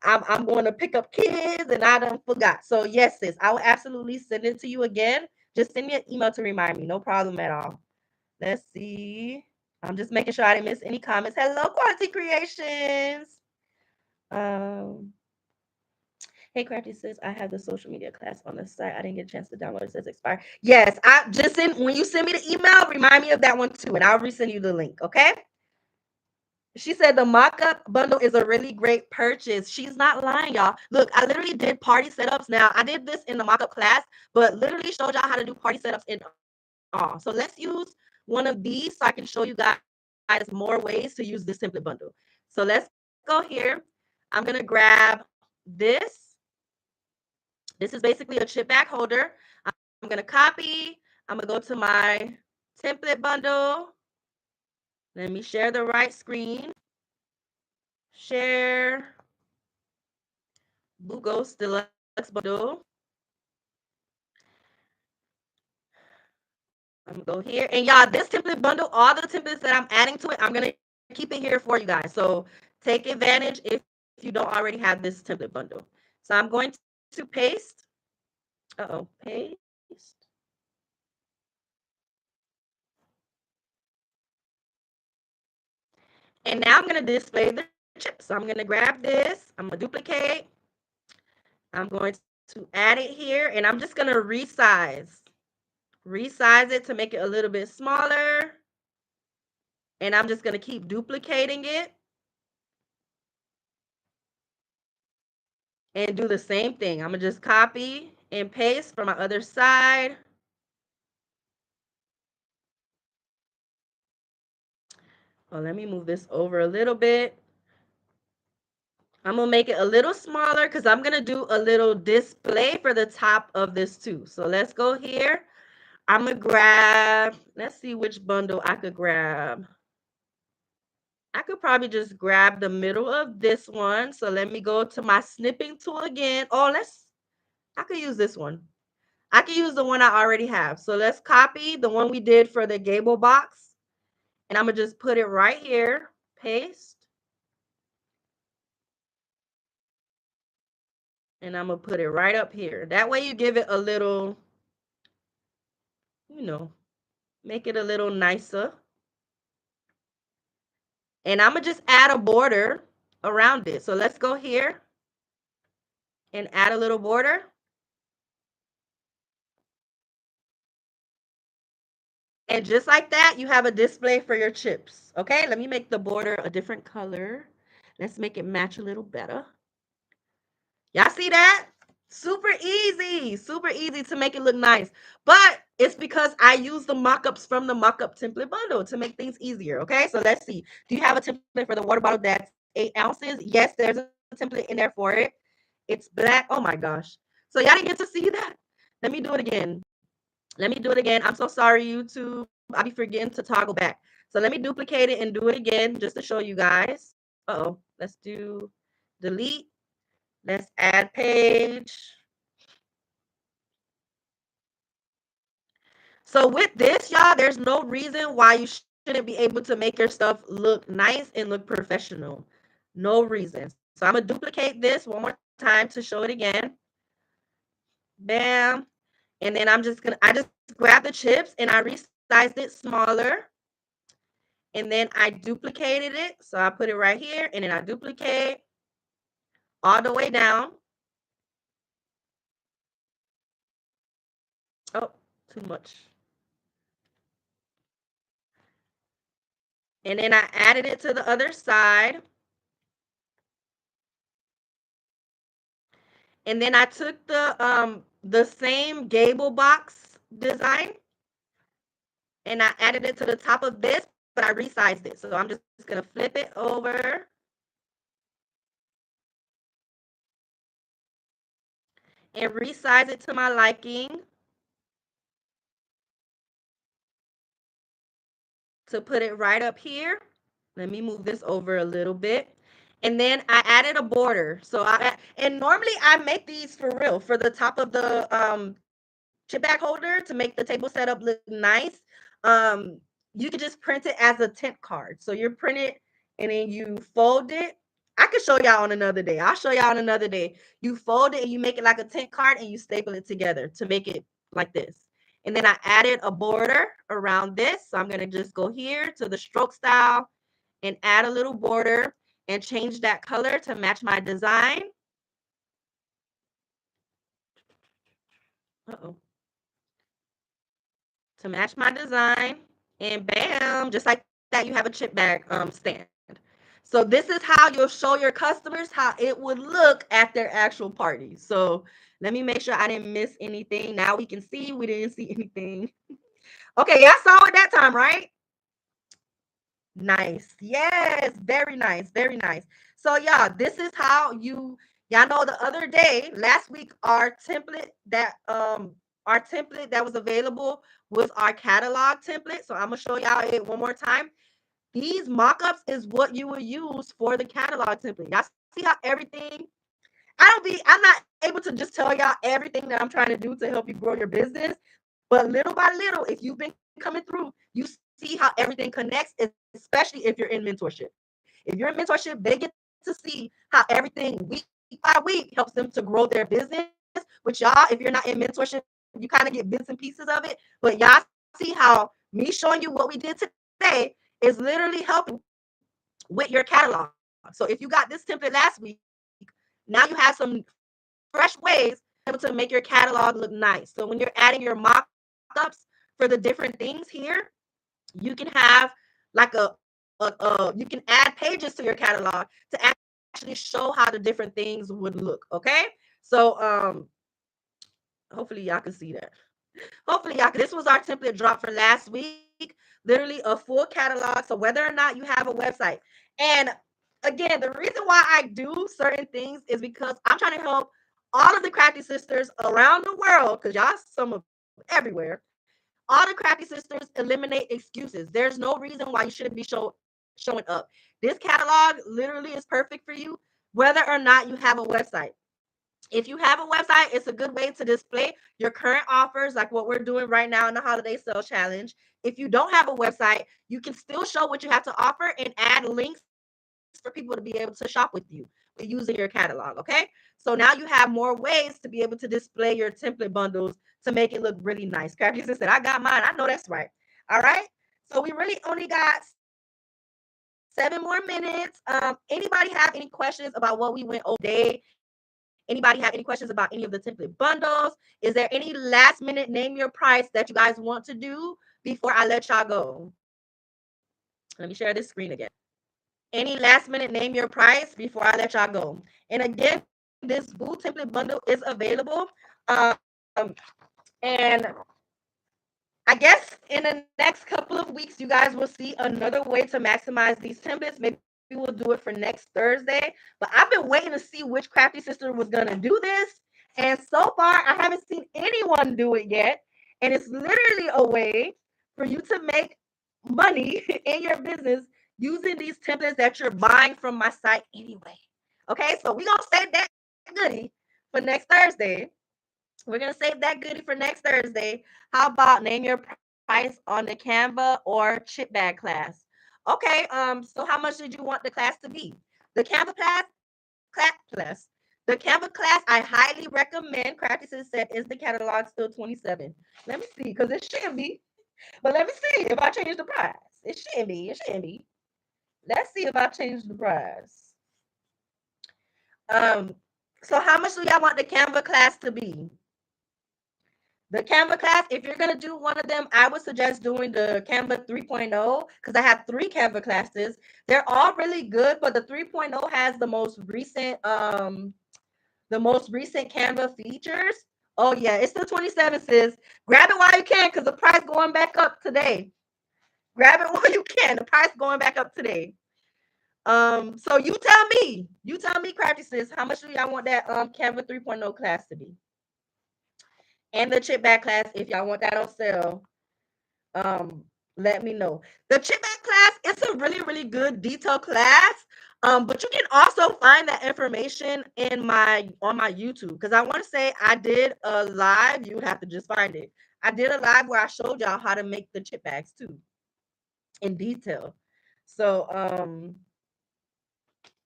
I'm going to pick up kids and I done forgot. So, yes, sis, I will absolutely send it to you again. Just send me an email to remind me. No problem at all. Let's see. I'm just making sure I didn't miss any comments. Hello, Quality Creations. Um, Hey, Crafty says I have the social media class on the site. I didn't get a chance to download. It says expire. Yes, I just send when you send me the email, remind me of that one too, and I'll resend you the link. Okay. She said the mock-up bundle is a really great purchase. She's not lying, y'all. Look, I literally did party setups. Now, I did this in the mock-up class, but literally showed y'all how to do party setups in all. So let's use one of these so I can show you guys more ways to use this template bundle. So let's go here. I'm going to grab this. This is basically a chip bag holder. I'm going to copy. I'm going to go to my template bundle. Let me share the right screen. Share Bugos Deluxe Bundle. I'm gonna go here. And y'all, this template bundle, all the templates that I'm adding to it, I'm gonna keep it here for you guys. So take advantage if you don't already have this template bundle. So I'm going to paste. Paste. And now I'm gonna display the chips. So I'm gonna grab this, I'm gonna duplicate. I'm going to add it here and I'm just gonna resize it to make it a little bit smaller. And I'm just gonna keep duplicating it and do the same thing. I'm gonna just copy and paste from my other side. Oh, let me move this over a little bit. I'm gonna make it a little smaller because I'm gonna do a little display for the top of this too. So let's go here. I'm gonna grab, let's see which bundle I could grab. I could probably just grab the middle of this one. So let me go to my snipping tool again. Oh, I could use this one. I can use the one I already have. So let's copy the one we did for the gable box. And I'm going to just put it right here. Paste. And I'm going to put it right up here. That way you give it a little, make it a little nicer. And I'm going to just add a border around it. So let's go here and add a little border. And just like that, you have a display for your chips. Okay, let me make the border a different color. Let's make it match a little better. Y'all see that? Super easy to make it look nice. But it's because I use the mock-ups from the mock-up template bundle to make things easier. Okay, so let's see. Do you have a template for the water bottle that's 8 ounces? Yes, there's a template in there for it. It's black. Oh my gosh. So y'all didn't get to see that. Let me do it again. Let me do it again. I'm so sorry, YouTube. I'll be forgetting to toggle back. So let me duplicate it and do it again just to show you guys. Let's do delete. Let's add page. So with this, y'all, there's no reason why you shouldn't be able to make your stuff look nice and look professional. No reason. So I'm going to duplicate this one more time to show it again. Bam. And then I just grab the chips and I resized it smaller. And then I duplicated it. So I put it right here and then I duplicate all the way down. Oh, too much. And then I added it to the other side. And then I took the same gable box design and I added it to the top of this, but I resized it. So I'm just gonna flip it over. And resize it to my liking to put it right up here. Let me move this over a little bit. And then I added a border. And normally I make these for real for the top of the chip bag holder to make the table setup look nice. You can just print it as a temp card. So you print it and then you fold it. I could show y'all on another day. I'll show y'all on another day. You fold it and you make it like a tent card and you staple it together to make it like this. And then I added a border around this. So I'm going to just go here to the stroke style and add a little border and change that color to match my design. Uh-oh. To match my design. And bam, just like that, you have a chip bag stand. So this is how you'll show your customers how it would look at their actual party. So let me make sure I didn't miss anything. Now we can see we didn't see anything. Okay, y'all saw it that time, right? Nice. Yes, very nice. Very nice. So yeah, this is how y'all know the other day, last week, our template that was available was our catalog template. So I'm gonna show y'all it one more time. These mock-ups is what you will use for the catalog template. Y'all see how everything I'm not able to just tell y'all everything that I'm trying to do to help you grow your business, but little by little, if you've been coming through, you see how everything connects, especially if you're in mentorship. If you're in mentorship, they get to see how everything week by week helps them to grow their business. Which y'all, if you're not in mentorship, you kind of get bits and pieces of it. But y'all see how me showing you what we did today is literally helping with your catalog. So if you got this template last week, now you have some fresh ways to be able to make your catalog look nice. So when you're adding your mock-ups for the different things here, you can have like you can add pages to your catalog to actually show how the different things would look. Okay, so hopefully y'all can see that. Hopefully y'all can. This was our template drop for last week. Literally a full catalog. So whether or not you have a website, and again, the reason why I do certain things is because I'm trying to help all of the crafty sisters around the world, because y'all some of everywhere. All the crafty sisters eliminate excuses. There's no reason why you shouldn't be showing up. This catalog literally is perfect for you, whether or not you have a website. If you have a website, it's a good way to display your current offers, like what we're doing right now in the holiday sales challenge. If you don't have a website, you can still show what you have to offer and add links for people to be able to shop with you using your catalog. Okay. So now you have more ways to be able to display your template bundles to make it look really nice. Crafty said, I got mine. I know that's right. All right. So we really only got 7 more minutes. Anybody have any questions about what we went over today? Anybody have any questions about any of the template bundles? Is there any last minute name your price that you guys want to do before I let y'all go? Let me share this screen again. Any last minute name your price before I let y'all go. And again, this Boo template bundle is available. And I guess in the next couple of weeks, you guys will see another way to maximize these templates. Maybe we'll do it for next Thursday. But I've been waiting to see which crafty sister was going to do this. And so far, I haven't seen anyone do it yet. And it's literally a way for you to make money in your business using these templates that you're buying from my site anyway. Okay, so we're going to save that goodie for next Thursday. We're gonna save that goodie for next Thursday. How about name your price on the Canva or chip bag class? Okay, so how much did you want the class to be? The Canva class. The Canva class, I highly recommend. Practices said, is the catalog still 27? Let me see, because it shouldn't be. But let me see if I change the price. It shouldn't be. It shouldn't be. Let's see if I change the price. Um, so how much do y'all want the Canva class to be? The Canva class, if you're gonna do one of them, I would suggest doing the Canva 3.0 because I have 3 Canva classes. They're all really good, but the 3.0 has the most recent Canva features. Oh yeah, it's the 27, sis. Grab it while you can because the price going back up today. Grab it while you can. The price going back up today. So you tell me, crafty sis, how much do y'all want that Canva 3.0 class to be? And the chip bag class, if y'all want that on sale, let me know. The chip bag class, it's a really, really good detailed class. But you can also find that information in my on my YouTube because I want to say I did a live. You would have to just find it. I did a live where I showed y'all how to make the chip bags too in detail. So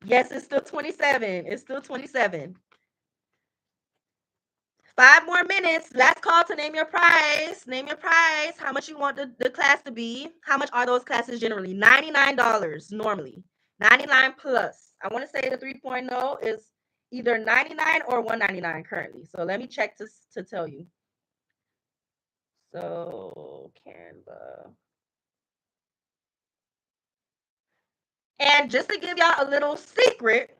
yes, it's still 27. It's still 27. 5 more minutes. Last call to name your price. Name your price. How much you want the class to be? How much are those classes generally? $99 normally. 99 plus. I want to say the 3.0 is either 99 or 199 currently. So let me check to tell you. So Canva. And just to give y'all a little secret,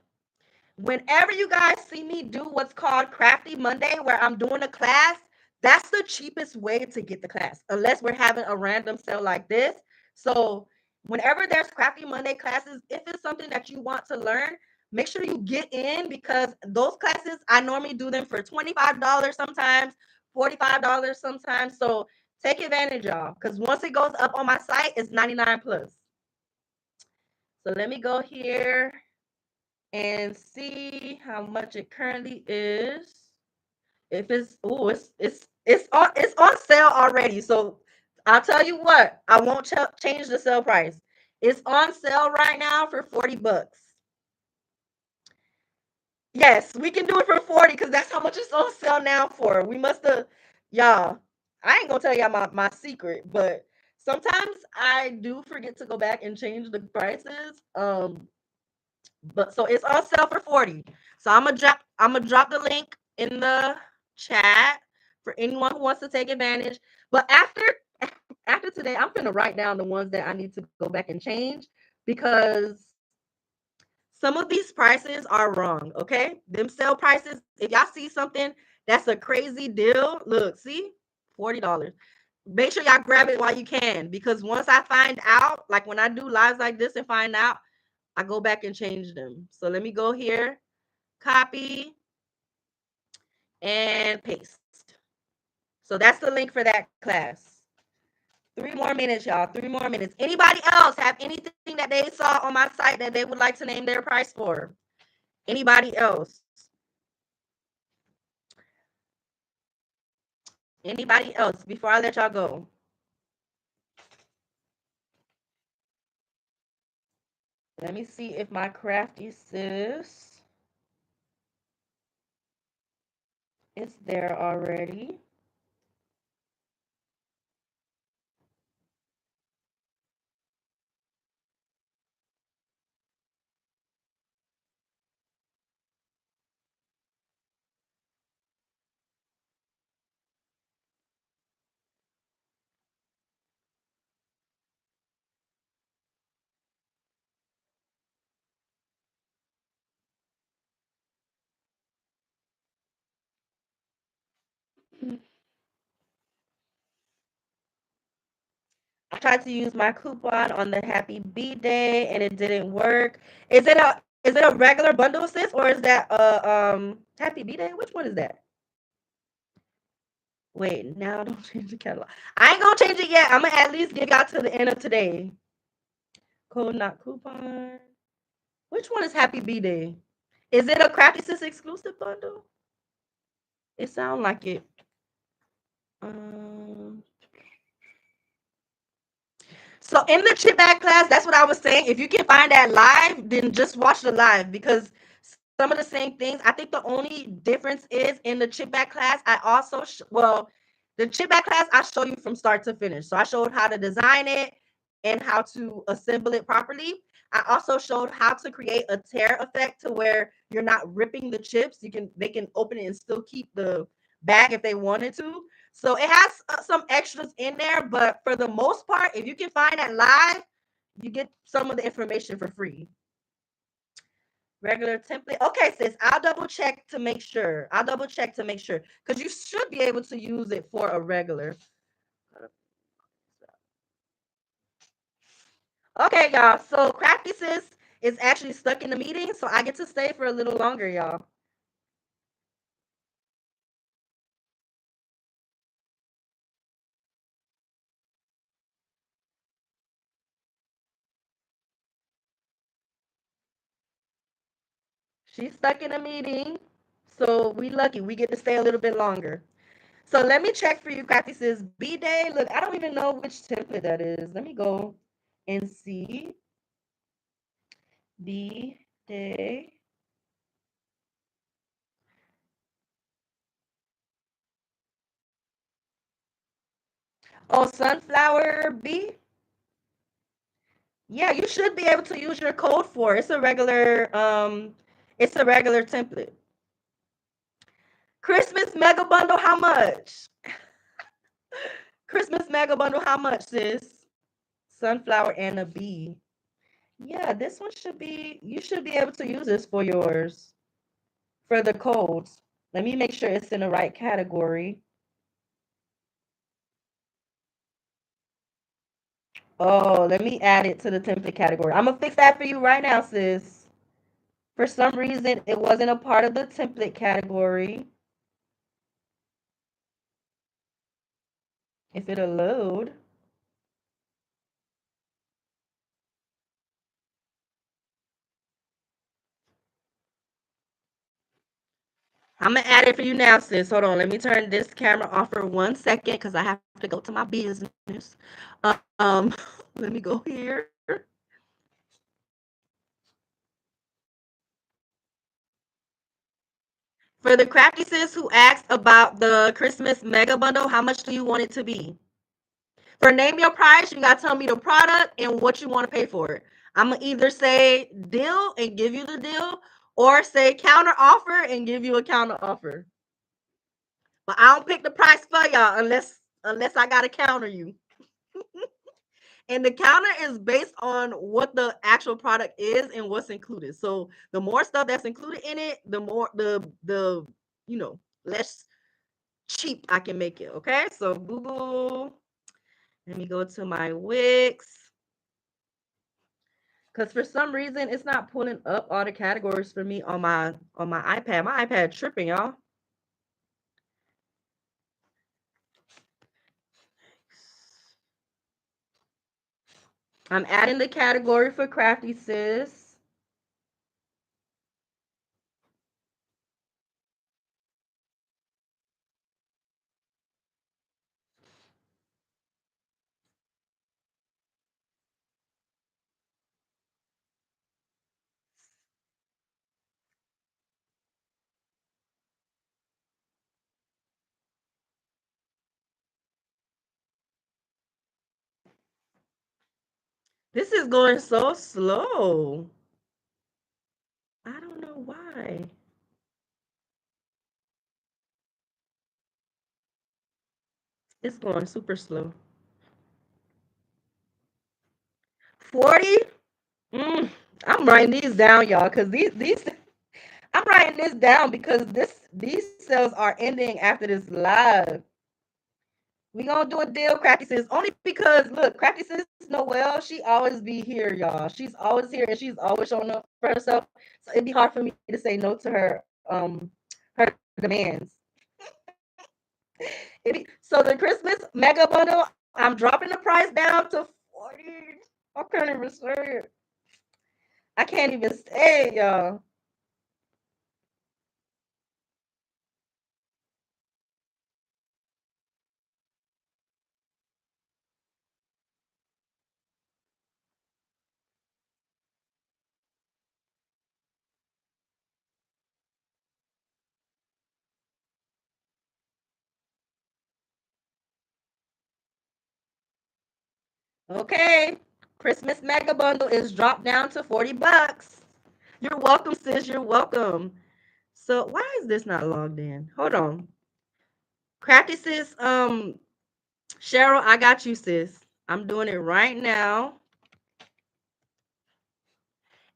whenever you guys see me do what's called Crafty Monday, where I'm doing a class, that's the cheapest way to get the class, unless we're having a random sale like this. So, whenever there's Crafty Monday classes, if it's something that you want to learn, make sure you get in because those classes, I normally do them for $25 sometimes, $45 sometimes. So, take advantage, y'all, because once it goes up on my site, it's 99 plus. So, let me go here and see how much it currently is. If it's it's on sale already. So I'll tell you what, I won't change the sale price. It's on sale right now for $40. Yes, we can do it for 40 because that's how much it's on sale now for. We must have, y'all. I ain't gonna tell y'all my secret, but sometimes I do forget to go back and change the prices. But so it's on sale for 40. So I'm gonna drop the link in the chat for anyone who wants to take advantage. But after today, I'm gonna write down the ones that I need to go back and change because some of these prices are wrong. Okay, them sale prices. If y'all see something that's a crazy deal, look, see, $40. Make sure y'all grab it while you can because once I find out, like when I do lives like this and find out, I go back and change them. So let me go here, copy, and paste. So that's the link for that class. 3 more minutes, y'all. 3 more minutes. Anybody else have anything that they saw on my site that they would like to name their price for? Anybody else? Anybody else before I let y'all go? Let me see if my crafty sis is there already. I tried to use my coupon on the Happy B Day and it didn't work. Is it a regular bundle, sis, or is that a Happy B Day? Which one is that? Wait, now don't change the catalog. I ain't gonna change it yet. I'm gonna at least give y'all to the end of today. Code not coupon. Which one is Happy B Day? Is it a Crafty Sis exclusive bundle? It sounds like it. Um, So in the chip bag class, that's what I was saying. If you can find that live, then just watch the live because some of the same things. I think the only difference is in the chip bag class. I also the chip bag class I show you from start to finish. So I showed how to design it and how to assemble it properly. I also showed how to create a tear effect to where you're not ripping the chips. They can open it and still keep the bag if they wanted to. So it has some extras in there, but for the most part, if you can find that live, you get some of the information for free. Regular template. Okay, sis, I'll double check to make sure. I'll double check to make sure because you should be able to use it for a regular. Okay, y'all. So Crafty Sis is actually stuck in the meeting, so I get to stay for a little longer, y'all. She's stuck in a meeting, so we lucky. We get to stay a little bit longer. So let me check for you, Crafty Sis. B-Day. Look, I don't even know which template that is. Let me go and see. B-Day. Oh, Sunflower B? Yeah, you should be able to use your code for it. It's a regular template. Christmas mega bundle, how much? Christmas mega bundle, how much, sis? Sunflower and a bee. Yeah, this one should be, you should be able to use this for yours, for the codes. Let me make sure it's in the right category. Oh, let me add it to the template category. I'm gonna fix that for you right now, sis. For some reason, it wasn't a part of the template category. If it'll load, I'm gonna add it for you now, sis. Hold on, let me turn this camera off for 1 second because I have to go to my business. Um, let me go here. For the crafty sis who asked about the Christmas mega bundle, how much do you want it to be? For name your price, you gotta tell me the product and what you want to pay for it. I'm gonna either say deal and give you the deal, or say counter offer and give you a counter offer. But I don't pick the price for y'all unless I gotta counter you. And the counter is based on what the actual product is and what's included. So the more stuff that's included in it, the more the less cheap I can make it. Okay, so Google. Let me go to my Wix because for some reason it's not pulling up all the categories for me on my iPad. My iPad tripping, y'all. I'm adding the category for crafty sis. This is going so slow. I don't know why. It's going super slow. 40? Mm, I'm writing these down, y'all, because these I'm writing this down because these sales are ending after this live. We gonna do a deal, Crafty Sis, only because look, Crafty Sis Noelle, she always be here, y'all. She's always here and she's always showing up for herself. So it'd be hard for me to say no to her demands. So the Christmas mega bundle, I'm dropping the price down to 40. I can't even say it. I can't even say it, y'all. Okay. Christmas mega bundle is dropped down to 40 bucks. You're welcome, sis. You're welcome. So why is this not logged in? Hold on. Crafty sis, Cheryl, I got you, sis. I'm doing it right now.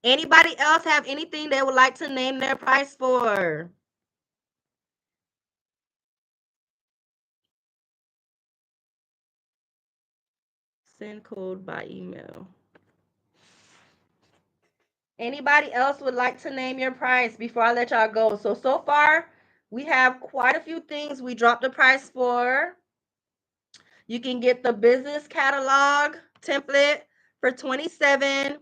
Anybody else have anything they would like to name their price for? Send code by email. Anybody else would like to name your price before I let y'all go? So far, we have quite a few things we dropped the price for. You can get the business catalog template for 27.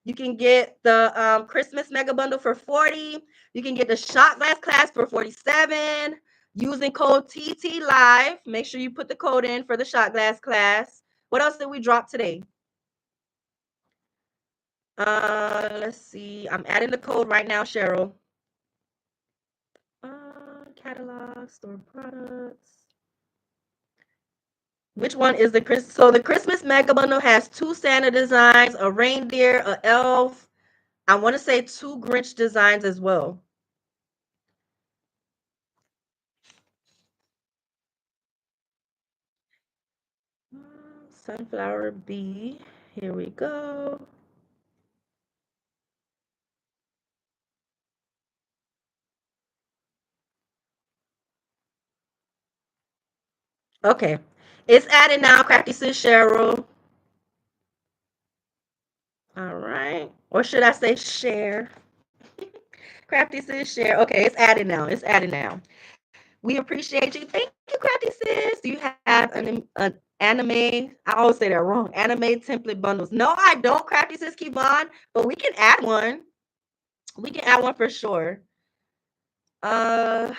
You can get the Christmas mega bundle for 40. You can get the shot glass class for 47 using code TT Live. Make sure you put the code in for the shot glass class. What else did we drop today? Let's see. I'm adding the code right now, Cheryl. Catalog, store products. Which one is the Chris? So the Christmas mega bundle has 2 Santa designs, a reindeer, a elf. I want to say 2 Grinch designs as well. Sunflower bee. Here we go. Okay. It's added now, Crafty Sis Cheryl. All right. Or should I say share? Crafty Sis Share. Okay, it's added now. It's added now. We appreciate you. Thank you, Crafty Sis. Do you have an anime? I always say that wrong. Anime template bundles. No, I don't, Crafty Sis Kevon, but we can add one. We can add one for sure. Uh,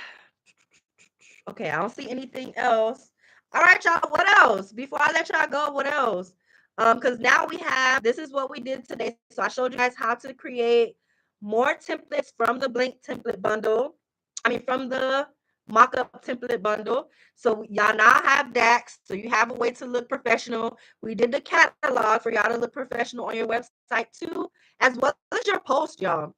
okay, I don't see anything else. All right, y'all. What else? Before I let y'all go, what else? Because now we have this is what we did today. So I showed you guys how to create more templates from the blank template bundle. I mean, from the mock-up template bundle. So y'all now have that. So you have a way to look professional. We did the catalog for y'all to look professional on your website too, as well as your post, y'all.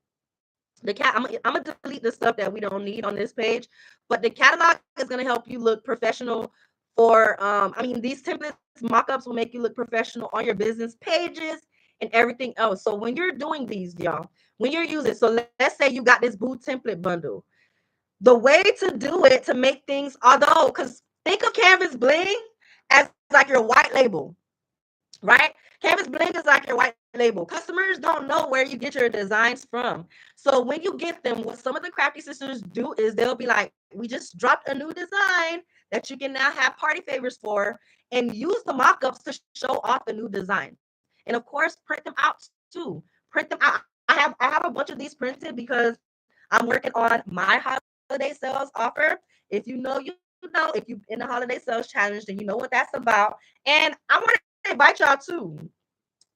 I'm gonna delete the stuff that we don't need on this page, but the catalog is gonna help you look professional for I mean these templates mock-ups will make you look professional on your business pages and everything else. So when you're doing these, y'all, when you're using, so let's say you got this boo template bundle, the way to do it to make things, although because think of Canvas Bling as like your white label, right? Canvas Bling is like your white label. Customers don't know where you get your designs from. So when you get them, what some of the crafty sisters do is they'll be like, we just dropped a new design that you can now have party favors for and use the mock-ups to show off the new designs. And of course, print them out too. Print them out. I have a bunch of these printed because I'm working on my holiday sales offer. If you know, you know. If you in the holiday sales challenge, then you know what that's about. And I want to invite y'all too.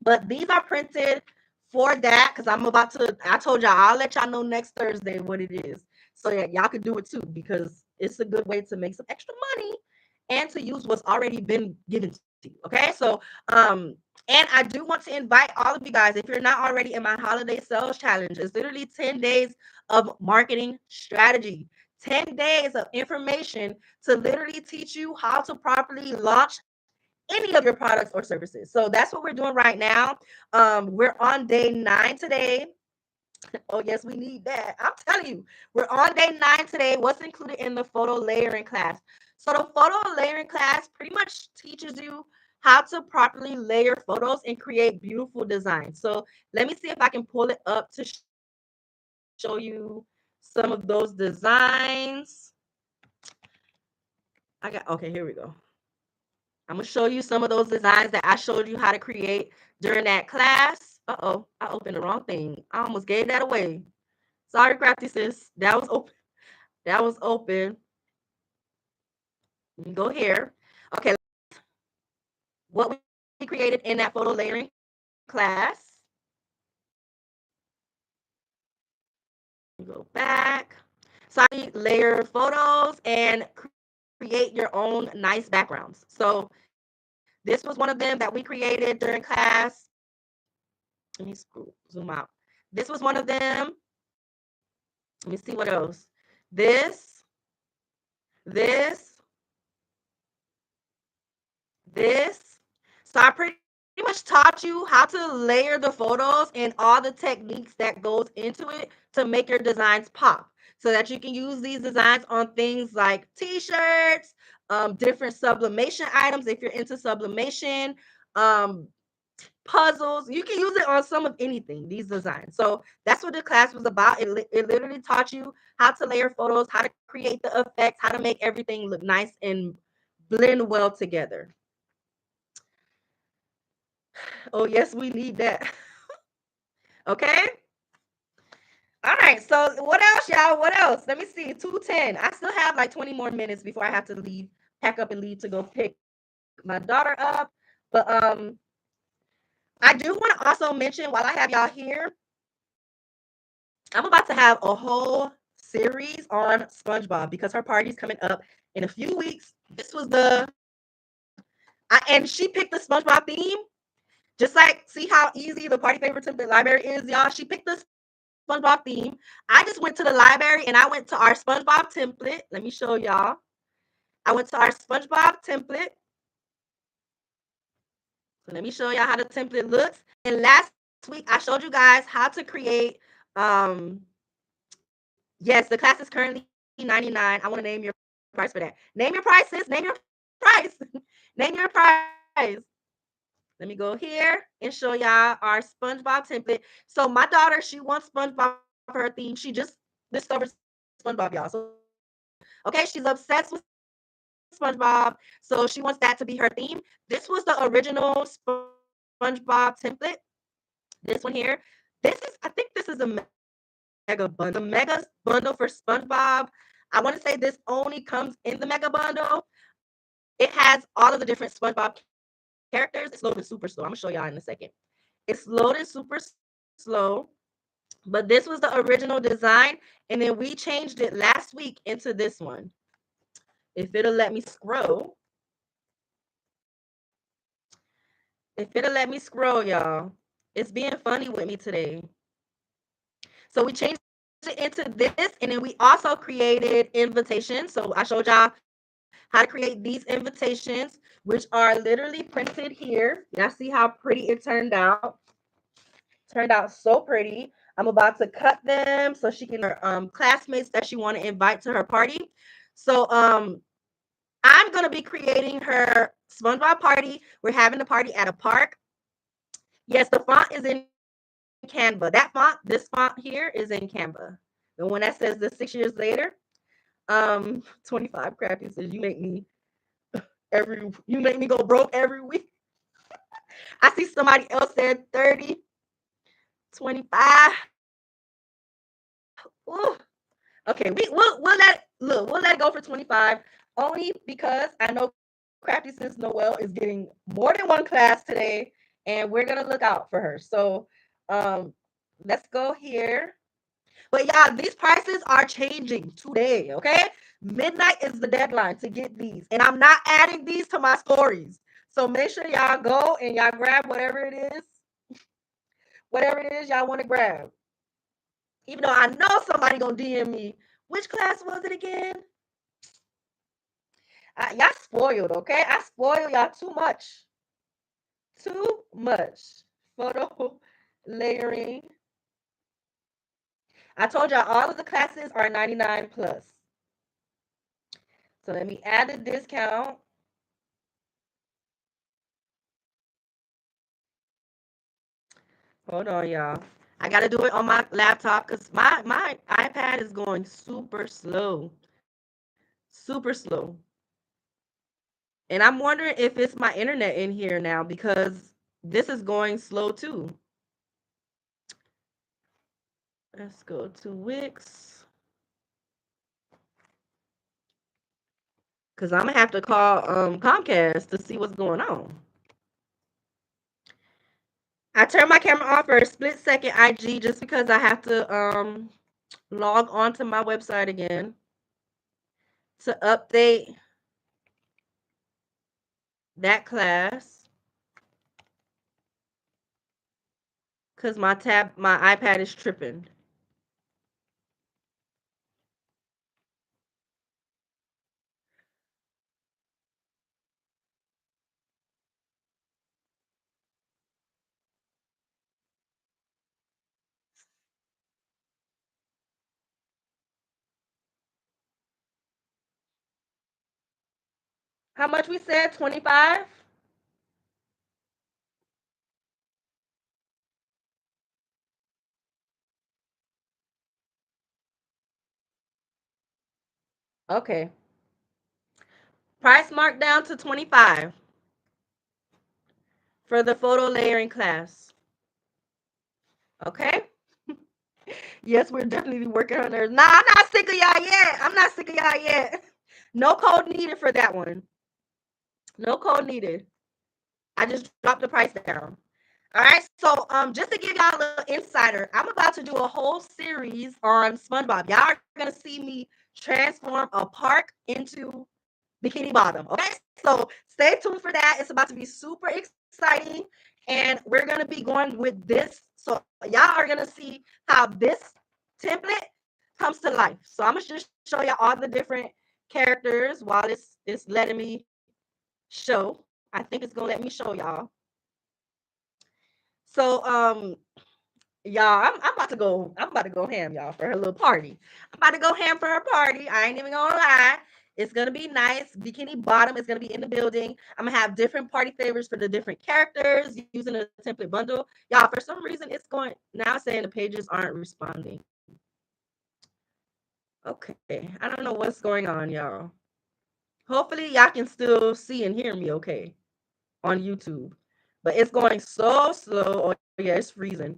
But these are printed for that because I'm about to. I told y'all I'll let y'all know next Thursday what it is. So yeah, y'all could do it too because it's a good way to make some extra money and to use what's already been given to you. Okay, so and I do want to invite all of you guys, if you're not already in my holiday sales challenge, it's literally 10 days of marketing strategy, 10 days of information to literally teach you how to properly launch any of your products or services. So that's what we're doing right now. We're on day 9 today. Oh, yes, we need that. I'm telling you, we're on day 9 today. What's included in the photo layering class? So the photo layering class pretty much teaches you how to properly layer photos and create beautiful designs. So let me see if I can pull it up to show you some of those designs. Okay, here we go. I'm gonna show you some of those designs that I showed you how to create during that class. Uh-oh, I opened the wrong thing. I almost gave that away. Sorry, crafty sis. That was open. That was open. Let me go here. Okay, what we created in that photo layering class. Go back. So I layer photos and create your own nice backgrounds. So this was one of them that we created during class. Let me zoom out. This was one of them. Let me see what else. This, this, this. So I pretty much taught you how to layer the photos and all the techniques that goes into it to make your designs pop so that you can use these designs on things like t-shirts, different sublimation items if you're into sublimation, um, puzzles. You can use it on some of anything, these designs. So that's what the class was about. It literally taught you how to layer photos, how to create the effects, how to make everything look nice and blend well together. Oh, yes, we need that. Okay. All right. So what else, y'all? What else? Let me see. 2:10. I still have like 20 more minutes before I have to leave, pack up and leave to go pick my daughter up. But I do want to also mention while I have y'all here, I'm about to have a whole series on SpongeBob because her party's coming up in a few weeks. This was and she picked the SpongeBob theme. Just like, see how easy the party favorite template library is, y'all. She picked the SpongeBob theme. I just went to the library and I went to our SpongeBob template. Let me show y'all. I went to our SpongeBob template. So let me show y'all how the template looks. And last week I showed you guys how to create yes, the class is currently $99. I want to name your price for that. Name your price, sis. Name your price. prize. Name your prize. Let me go here and show y'all our SpongeBob template. So my daughter, she wants SpongeBob for her theme. She just discovered SpongeBob, y'all. So okay, she's obsessed with SpongeBob. So she wants that to be her theme. This was the original SpongeBob template. This one here. This is, I think this is a mega bundle. This is the mega bundle for SpongeBob. I want to say this only comes in the mega bundle. It has all of the different SpongeBob characters. It's loading super slow. I'm gonna show y'all in a second. It's loading super slow, but this was the original design, and then we changed it last week into this one. If it'll let me scroll, y'all. It's being funny with me today. So we changed it into this, and then we also created invitations. So I showed y'all how to create these invitations, which are literally printed here. Y'all see how pretty it turned out so pretty. I'm about to cut them so she can her classmates that she want to invite to her party. So I'm gonna be creating her SpongeBob party. We're having the party at a park. Yes, the font is in Canva. That font, this font here, is in Canva. The one that says the 6 years later. 25 crafty says you make me go broke every week. I see somebody else said 30, 25. Ooh. Okay, we'll let it go for 25 only because I know Crafty Sis Noel is getting more than one class today, and we're gonna look out for her. So um let's go here. But yeah, these prices are changing today, okay? Midnight is the deadline to get these. And I'm not adding these to my stories. So make sure y'all go and y'all grab whatever it is y'all want to grab. Even though I know somebody gonna DM me. Which class was it again? Y'all spoiled, okay? I spoil y'all too much. Too much. Photo layering. I told y'all all of the classes are 99 plus. So let me add the discount. Hold on, y'all. I gotta do it on my laptop because my iPad is going super slow. Super slow. And I'm wondering if it's my internet in here now because this is going slow too. Let's go to Wix. Because I'm gonna have to call Comcast to see what's going on. I turned my camera off for a split second IG just because I have to log on to my website again to update that class because my iPad is tripping. How much we said? 25? Okay. Price marked down to 25 for the photo layering class. Okay? Yes, we're definitely working on there. Nah, I'm not sick of y'all yet. I'm not sick of y'all yet. No code needed for that one. No code needed. I just dropped the price down. All right, so just to give y'all a little insider, I'm about to do a whole series on SpongeBob. Y'all are gonna see me transform a park into Bikini Bottom. Okay, so stay tuned for that. It's about to be super exciting, and we're gonna be going with this. So y'all are gonna see how this template comes to life. So I'm gonna just show y'all all the different characters while it's letting me show. I think it's gonna let me show y'all. So y'all, I'm about to go. I'm about to go ham, y'all, for her little party. I'm about to go ham for her party. I ain't even gonna lie. It's gonna be nice. Bikini Bottom is gonna be in the building. I'm gonna have different party favors for the different characters using a template bundle. Y'all, for some reason, it's going now saying the pages aren't responding. Okay, I don't know what's going on, y'all. Hopefully, y'all can still see and hear me okay on YouTube. But it's going so slow. Oh, yeah, it's freezing.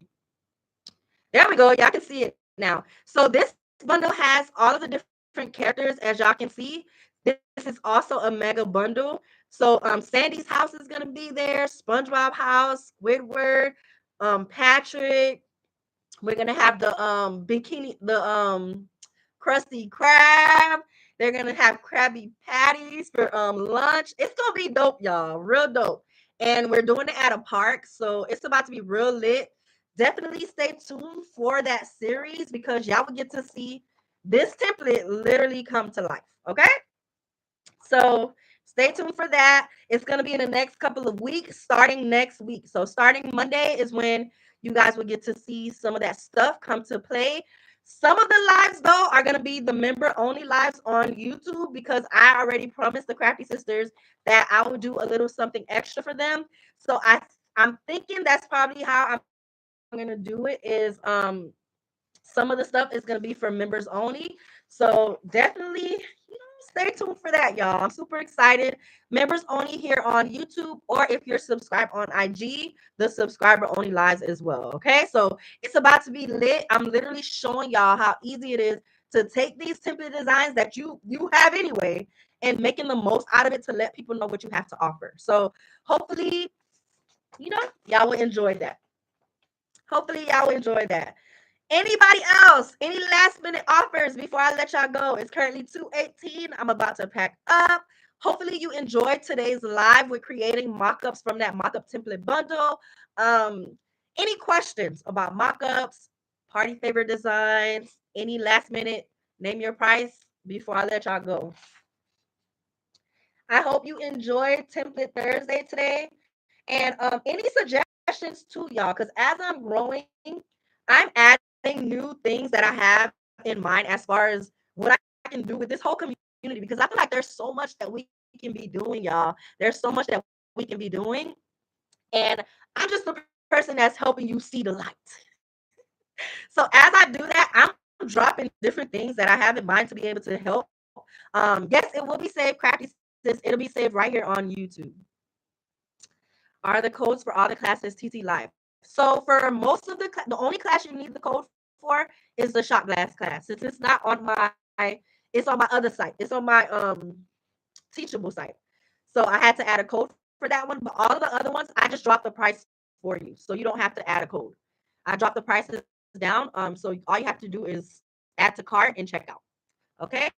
There we go. Y'all can see it now. So this bundle has all of the different characters, as y'all can see. This is also a mega bundle. So Sandy's house is gonna be there, SpongeBob house, Squidward, Patrick. We're gonna have the bikini, the Krusty Krab. They're gonna have Krabby Patties for lunch. It's gonna be dope, y'all. Real dope. And we're doing it at a park, so it's about to be real lit. Definitely stay tuned for that series because y'all will get to see this template literally come to life. Okay? So stay tuned for that. It's going to be in the next couple of weeks, starting next week. So starting Monday is when you guys will get to see some of that stuff come to play. Some of the lives, though, are going to be the member only lives on YouTube because I already promised the Crafty Sisters that I would do a little something extra for them. So I'm thinking that's probably how I'm going to do it is some of the stuff is going to be for members only. So definitely, stay tuned for that, y'all. I'm super excited. Members only here on YouTube, or if you're subscribed on IG, the subscriber only lives as well. Okay, so it's about to be lit. I'm literally showing y'all how easy it is to take these template designs that you have anyway and making the most out of it to let people know what you have to offer. So hopefully, y'all will enjoy that. Hopefully, y'all will enjoy that. Anybody else? Any last minute offers before I let y'all go? It's currently 2:18. I'm about to pack up. Hopefully you enjoyed today's live with creating mock-ups from that mock-up template bundle. Any questions about mock-ups, party favorite designs, any last minute name your price before I let y'all go? I hope you enjoyed Template Thursday today. And any suggestions too, y'all, because as I'm growing, I'm adding new things that I have in mind as far as what I can do with this whole community because I feel like there's so much that we can be doing, y'all. There's so much that we can be doing. And I'm just the person that's helping you see the light. So as I do that, I'm dropping different things that I have in mind to be able to help. Yes, it will be saved, Crafty Sis. It'll be saved right here on YouTube. Are the codes for all the classes TT Live? So for most of the only class you need the code for is the shot glass class. Since it's not on it's on my other site. It's on my teachable site. So I had to add a code for that one. But all of the other ones, I just dropped the price for you, so you don't have to add a code. I dropped the prices down. So all you have to do is add to cart and check out. Okay.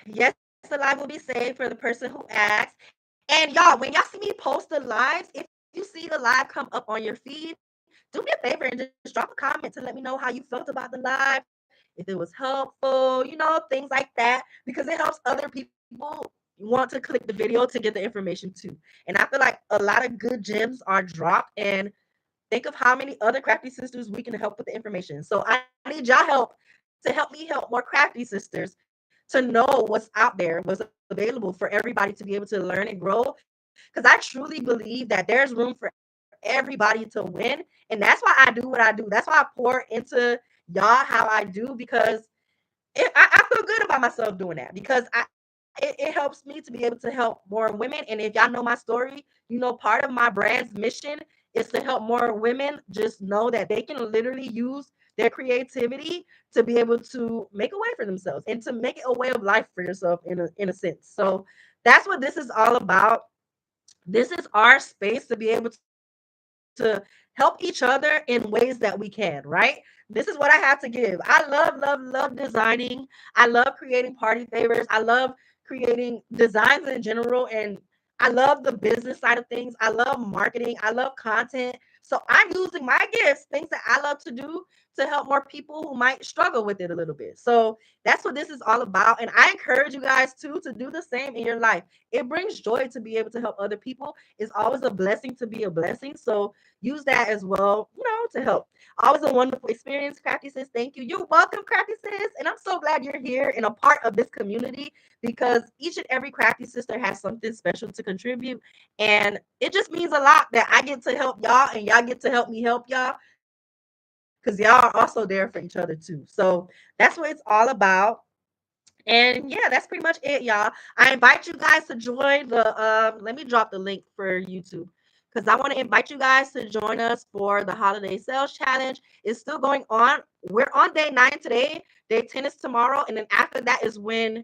Yes, the live will be saved for the person who asks. And y'all, when y'all see me post the lives, if you see the live come up on your feed, do me a favor and just drop a comment to let me know how you felt about the live, if it was helpful, things like that, because it helps other people want to click the video to get the information too. And I feel like a lot of good gems are dropped, and think of how many other crafty sisters we can help with the information. So I need y'all help to help me help more crafty sisters to know what's out there, what's available for everybody to be able to learn and grow. Because I truly believe that there's room for everybody to win. And that's why I do what I do. That's why I pour into y'all how I do because I feel good about myself doing that because it helps me to be able to help more women. And if y'all know my story, part of my brand's mission is to help more women just know that they can literally use their creativity to be able to make a way for themselves and to make it a way of life for yourself in a sense. So that's what this is all about. This is our space to be able to help each other in ways that we can, right? This is what I have to give. I love designing. I love creating party favors. I love creating designs in general. And I love the business side of things. I love marketing. I love content. So I'm using my gifts, things that I love to do, to help more people who might struggle with it a little bit. So that's what this is all about. And I encourage you guys too to do the same in your life. It brings joy to be able to help other people. It's always a blessing to be a blessing. So use that as well, to help. Always a wonderful experience, Crafty Sis. Thank you. You're welcome, Crafty Sis. And I'm so glad you're here and a part of this community, because each and every Crafty Sister has something special to contribute. And it just means a lot that I get to help y'all and y'all get to help me help y'all, because y'all are also there for each other too. So that's what it's all about. And yeah, that's pretty much it, y'all. I invite you guys to join let me drop the link for YouTube, because I want to invite you guys to join us for the holiday sales challenge. It's still going on. We're on day 9 today. Day 10 is tomorrow. And then after that is when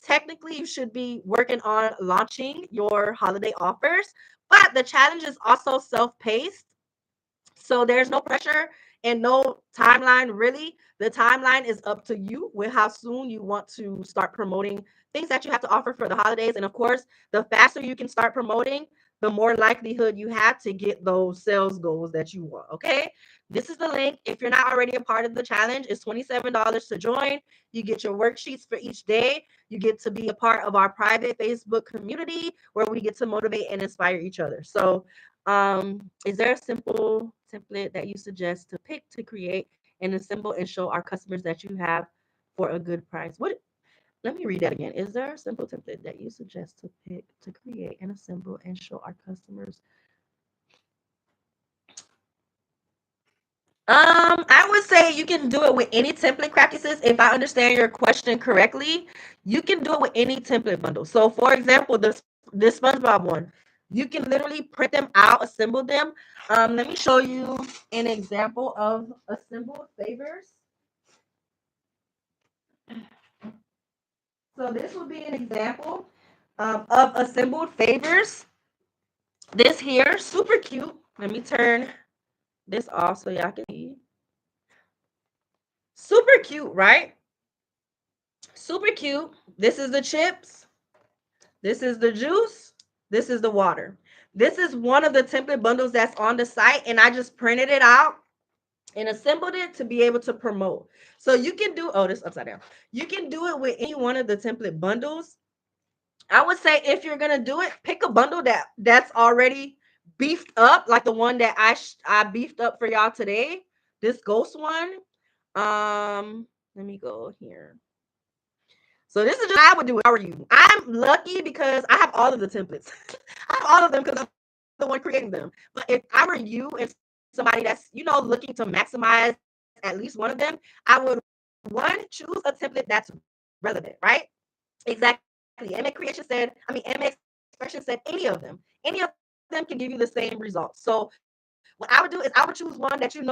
technically you should be working on launching your holiday offers. But the challenge is also self-paced. So there's no pressure and no timeline really. The timeline is up to you with how soon you want to start promoting things that you have to offer for the holidays. And of course, the faster you can start promoting, the more likelihood you have to get those sales goals that you want. Okay. This is the link. If you're not already a part of the challenge, it's $27 to join. You get your worksheets for each day. You get to be a part of our private Facebook community where we get to motivate and inspire each other. So is there a simple template that you suggest to pick to create and assemble and show our customers that you have for a good price? What? Let me read that again. Is there a simple template that you suggest to pick to create and assemble and show our customers? I would say you can do it with any template, Crafty Sis. If I understand your question correctly, you can do it with any template bundle. So, for example, this SpongeBob one, you can literally print them out, assemble them. Let me show you an example of assembled favors. So, this would be an example of assembled favors. This here, super cute. Let me turn this off so y'all can see. Super cute, right? Super cute. This is the chips. This is the juice. This is the water. This is one of the template bundles that's on the site, and I just printed it out and assembled it to be able to promote. So you can do, oh, this upside down. You can do it with any one of the template bundles. I would say if you're gonna do it, pick a bundle that's already beefed up, like the one that I beefed up for y'all today. This ghost one. Let me go here. So this is just how I would do it if I were you. I'm lucky because I have all of the templates. I have all of them because I'm the one creating them. But if I were you and somebody that's looking to maximize at least one of them, I would choose a template that's relevant, right? Exactly. MA Expression said any of them can give you the same results. So what I would do is I would choose one that is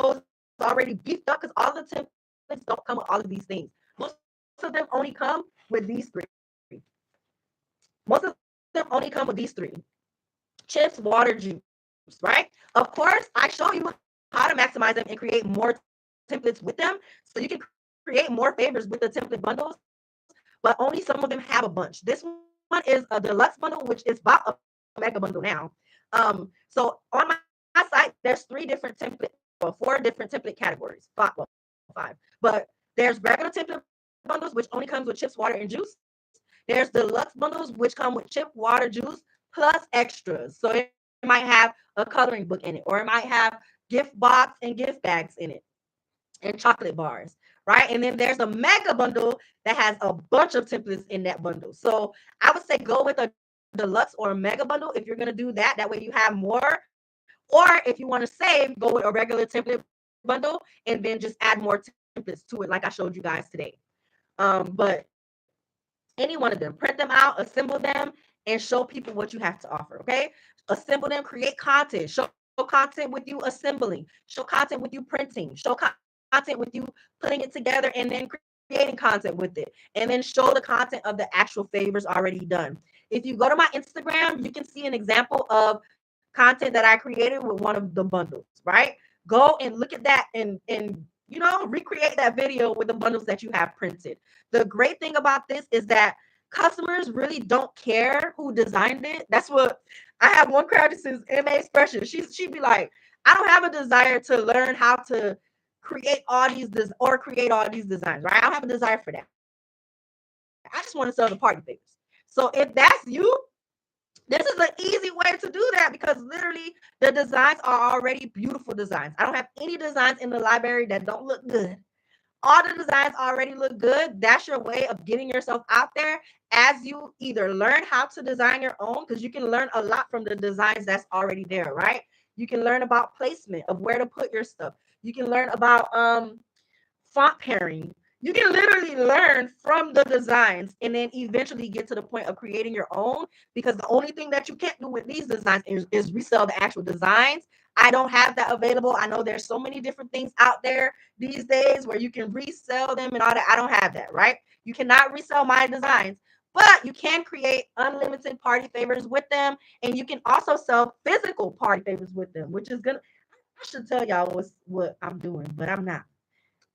already beefed up, because all the templates don't come with all of these things. Most of them only come with these three. Most of them only come with these three: chips, water, juice, right? Of course, I show you how to maximize them and create more templates with them. So you can create more favors with the template bundles, but only some of them have a bunch. This one is a deluxe bundle, which is about a mega bundle now. So on my site, there's 4 different template categories. Five. But there's regular template bundles, which only comes with chips, water, and juice. There's deluxe bundles, which come with chip, water, juice, plus extras. So it might have a coloring book in it, or it might have gift box and gift bags in it, and chocolate bars, right? And then there's a mega bundle that has a bunch of templates in that bundle. So I would say go with a deluxe or a mega bundle if you're going to do that. That way you have more. Or if you want to save, go with a regular template bundle and then just add more templates to it, like I showed you guys today. But any one of them, print them out, assemble them, and show people what you have to offer. Okay, assemble them, create content, show content with you assembling, show content with you printing, show content with you putting it together and then creating content with it, and then show the content of the actual favors already done. If you go to my Instagram, you can see an example of content that I created with one of the bundles, right? Go and look at that and recreate that video with the bundles that you have printed. The great thing about this is that customers really don't care who designed it. That's what I have. One crowd that says MA Expression. She'd be like, I don't have a desire to learn how to create all these create all these designs, right? I don't have a desire for that. I just want to sell the party favors. So if that's you, this is an easy way to do that because literally the designs are already beautiful designs. I don't have any designs in the library that don't look good. All the designs already look good. That's your way of getting yourself out there as you either learn how to design your own, because you can learn a lot from the designs that's already there, right? You can learn about placement of where to put your stuff. You can learn about font pairing. You can literally learn from the designs and then eventually get to the point of creating your own, because the only thing that you can't do with these designs is resell the actual designs. I don't have that available. I know there's so many different things out there these days where you can resell them and all that. I don't have that, right? You cannot resell my designs, but you can create unlimited party favors with them. And you can also sell physical party favors with them, which is gonna, I should tell y'all what I'm doing, but I'm not.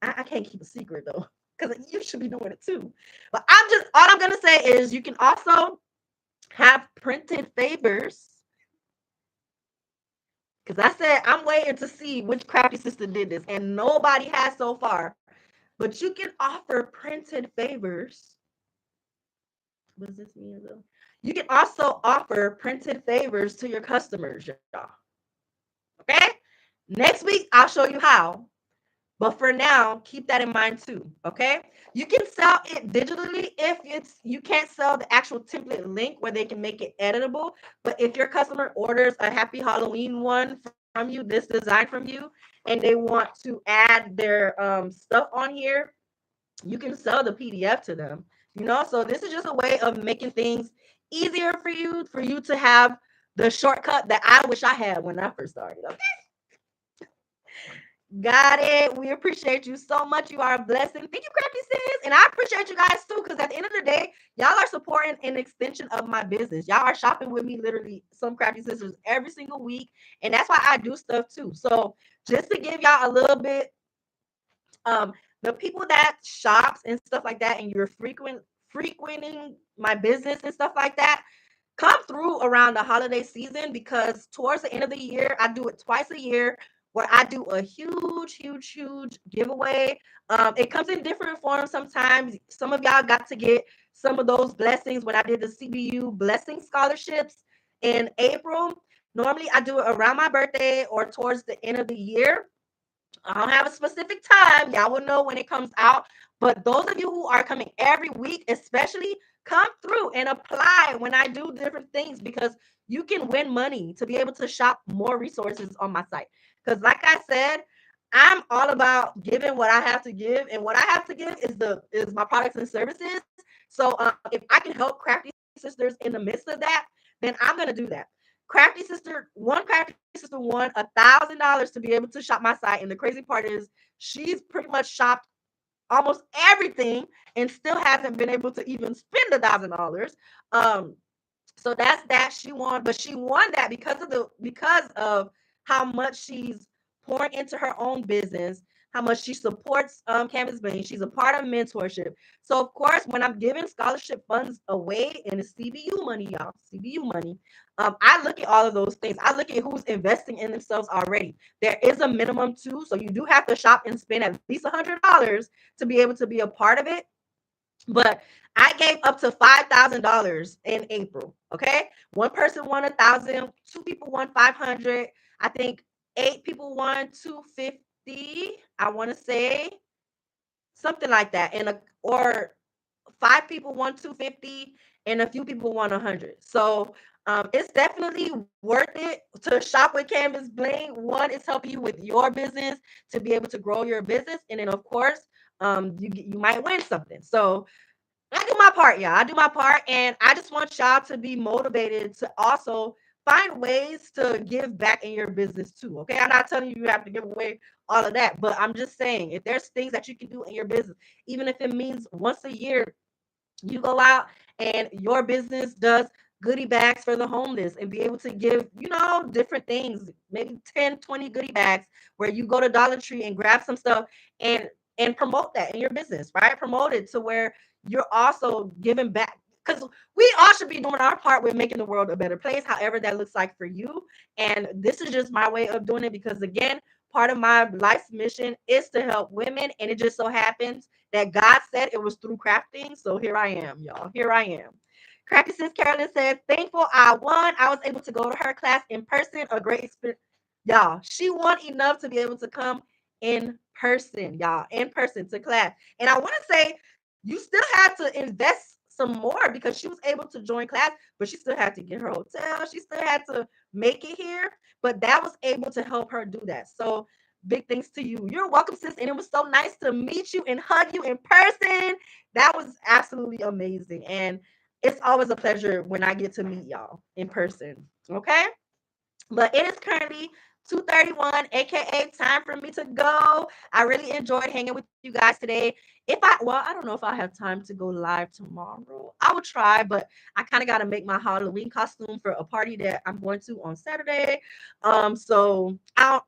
I can't keep a secret though, because you should be doing it too. But all I'm gonna say is you can also have printed favors. Because I said I'm waiting to see which crafty sister did this, and nobody has so far. But you can offer printed favors. What does this mean though? You can also offer printed favors to your customers, y'all. Okay? Next week I'll show you how. But for now, keep that in mind too. Okay. You can sell it digitally if you can't sell the actual template link where they can make it editable. But if your customer orders a happy Halloween one from you, this design from you, and they want to add their stuff on here, you can sell the PDF to them. So this is just a way of making things easier for you to have the shortcut that I wish I had when I first started. Okay. Got it. We appreciate you so much. You are a blessing. Thank you, Crafty Sis. And I appreciate you guys too, because at the end of the day, y'all are supporting an extension of my business. Y'all are shopping with me literally some Crafty Sisters every single week. And that's why I do stuff too. So just to give y'all a little bit, the people that shops and stuff like that, and you're frequenting my business and stuff like that, come through around the holiday season, because towards the end of the year, I do it twice a year where I do a huge giveaway. It comes in different forms sometimes. Some of y'all got to get some of those blessings when I did the CBU blessing scholarships in April. Normally, I do it around my birthday or towards the end of the year. I don't have a specific time. Y'all will know when it comes out. But those of you who are coming every week, especially, come through and apply when I do different things, because you can win money to be able to shop more resources on my site. Because like I said, I'm all about giving what I have to give, and what I have to give is my products and services. So if I can help Crafty Sisters in the midst of that, then I'm gonna do that. Crafty Sister won $1,000 to be able to shop my site, and the crazy part is she's pretty much shopped almost everything and still hasn't been able to even spend $1,000. Um, so that's that. She won, but she won that because of how much she's pouring into her own business, how much she supports Canvas Bling. She's a part of mentorship. So of course, when I'm giving scholarship funds away, and it's CBU money, y'all, CBU money, I look at all of those things. I look at who's investing in themselves already. There is a minimum too, so you do have to shop and spend at least $100 to be able to be a part of it. But I gave up to $5,000 in April. Okay, one person won 1,000, two people won 500. I think 8 people won 250. I want to say something like that, or 5 people won 250, and a few people won 100. So it's definitely worth it to shop with Canvas Bling. One, it's helping you with your business to be able to grow your business, and then of course, you might win something. So I do my part, y'all. I do my part, and I just want y'all to be motivated to also find ways to give back in your business too. Okay, I'm not telling you you have to give away all of that, but I'm just saying if there's things that you can do in your business, even if it means once a year you go out and your business does goodie bags for the homeless, and be able to give, different things, maybe 10, 20 goodie bags, where you go to Dollar Tree and grab some stuff and promote that in your business, right? Promote it to where you're also giving back. because we all should be doing our part with making the world a better place, however that looks like for you. And this is just my way of doing it because, again, part of my life's mission is to help women. And it just so happens that God said it was through crafting. So here I am, y'all. Here I am. Crafty Sis Carolyn says, thankful I won. I was able to go to her class in person. A great experience. Y'all, she won enough to be able to come in person, y'all, in person to class. And I want to say, you still had to invest some more because she was able to join class, but she still had to get her hotel. She still had to make it here, but that was able to help her do that. So big thanks to you. You're welcome, sis. And it was so nice to meet you and hug you in person. That was absolutely amazing. And it's always a pleasure when I get to meet y'all in person. Okay. But it is currently 2:31, aka time for me to go. I really enjoyed hanging with you guys today. I don't know if I have time to go live tomorrow. I will try, but I kind of got to make my Halloween costume for a party that I'm going to on Saturday. So I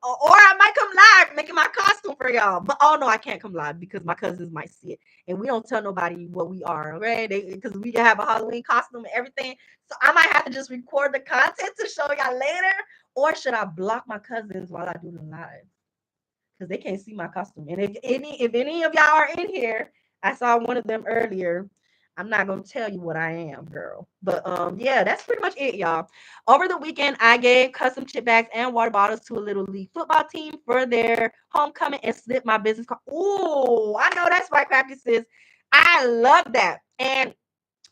might come live making my costume for y'all. But oh no, I can't come live because my cousins might see it, and we don't tell nobody what we are, okay? Because we can have a Halloween costume and everything. So I might have to just record the content to show y'all later. Or should I block my cousins while I do the live? Because they can't see my costume. And if any of y'all are in here, I saw one of them earlier. I'm not gonna tell you what I am, girl. But yeah, that's pretty much it, y'all. Over the weekend, I gave custom chip bags and water bottles to a little league football team for their homecoming and slipped my business card. Ooh, I know that's right, Crafty Sis. I love that. And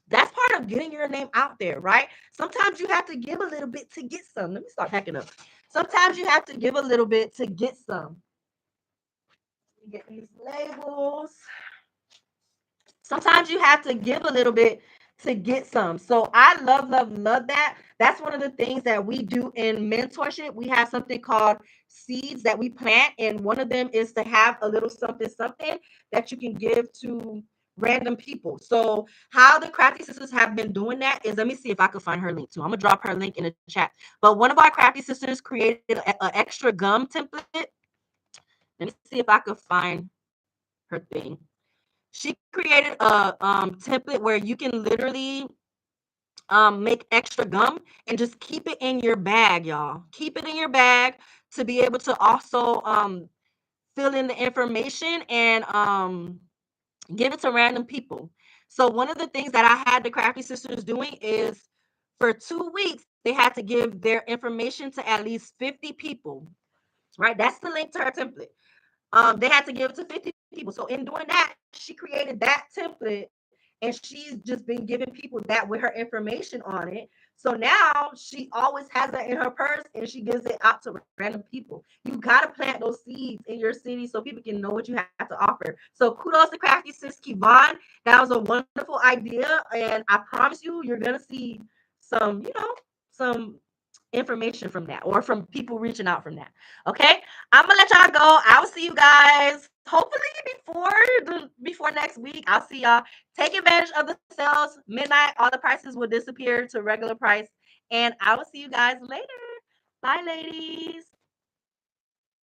that's part of getting your name out there, right? Sometimes you have to give a little bit to get some. Let me start packing up. Sometimes you have to give a little bit to get some. Let me get these labels. Sometimes you have to give a little bit to get some. So I love, love, love that. That's one of the things that we do in mentorship. We have something called seeds that we plant, and one of them is to have a little something, something that you can give to random people. So how the Crafty Sisters have been doing that is, let me see if I can find her link too. I'm gonna drop her link in the chat. But one of our Crafty Sisters created an extra gum template. Let me see if I can find her thing. She created a template where you can literally make extra gum and just keep it in your bag, y'all. Keep it in your bag to be able to also fill in the information and give it to random people. So one of the things that I had the Crafty Sisters doing is for 2 weeks, they had to give their information to at least 50 people, right? That's the link to her template. They had to give it to 50 people. So in doing that, she created that template and she's just been giving people that with her information on it. So now she always has that in her purse and she gives it out to random people. You got to plant those seeds in your city so people can know what you have to offer. So kudos to Crafty Sis Kevon. That was a wonderful idea. And I promise you, you're going to see some, some information from that or from people reaching out from that. Okay. I'm gonna let y'all go. I will see you guys hopefully before next week. I'll see y'all. Take advantage of the sales. Midnight, all the prices will disappear to regular price. And I will see you guys later. Bye, ladies.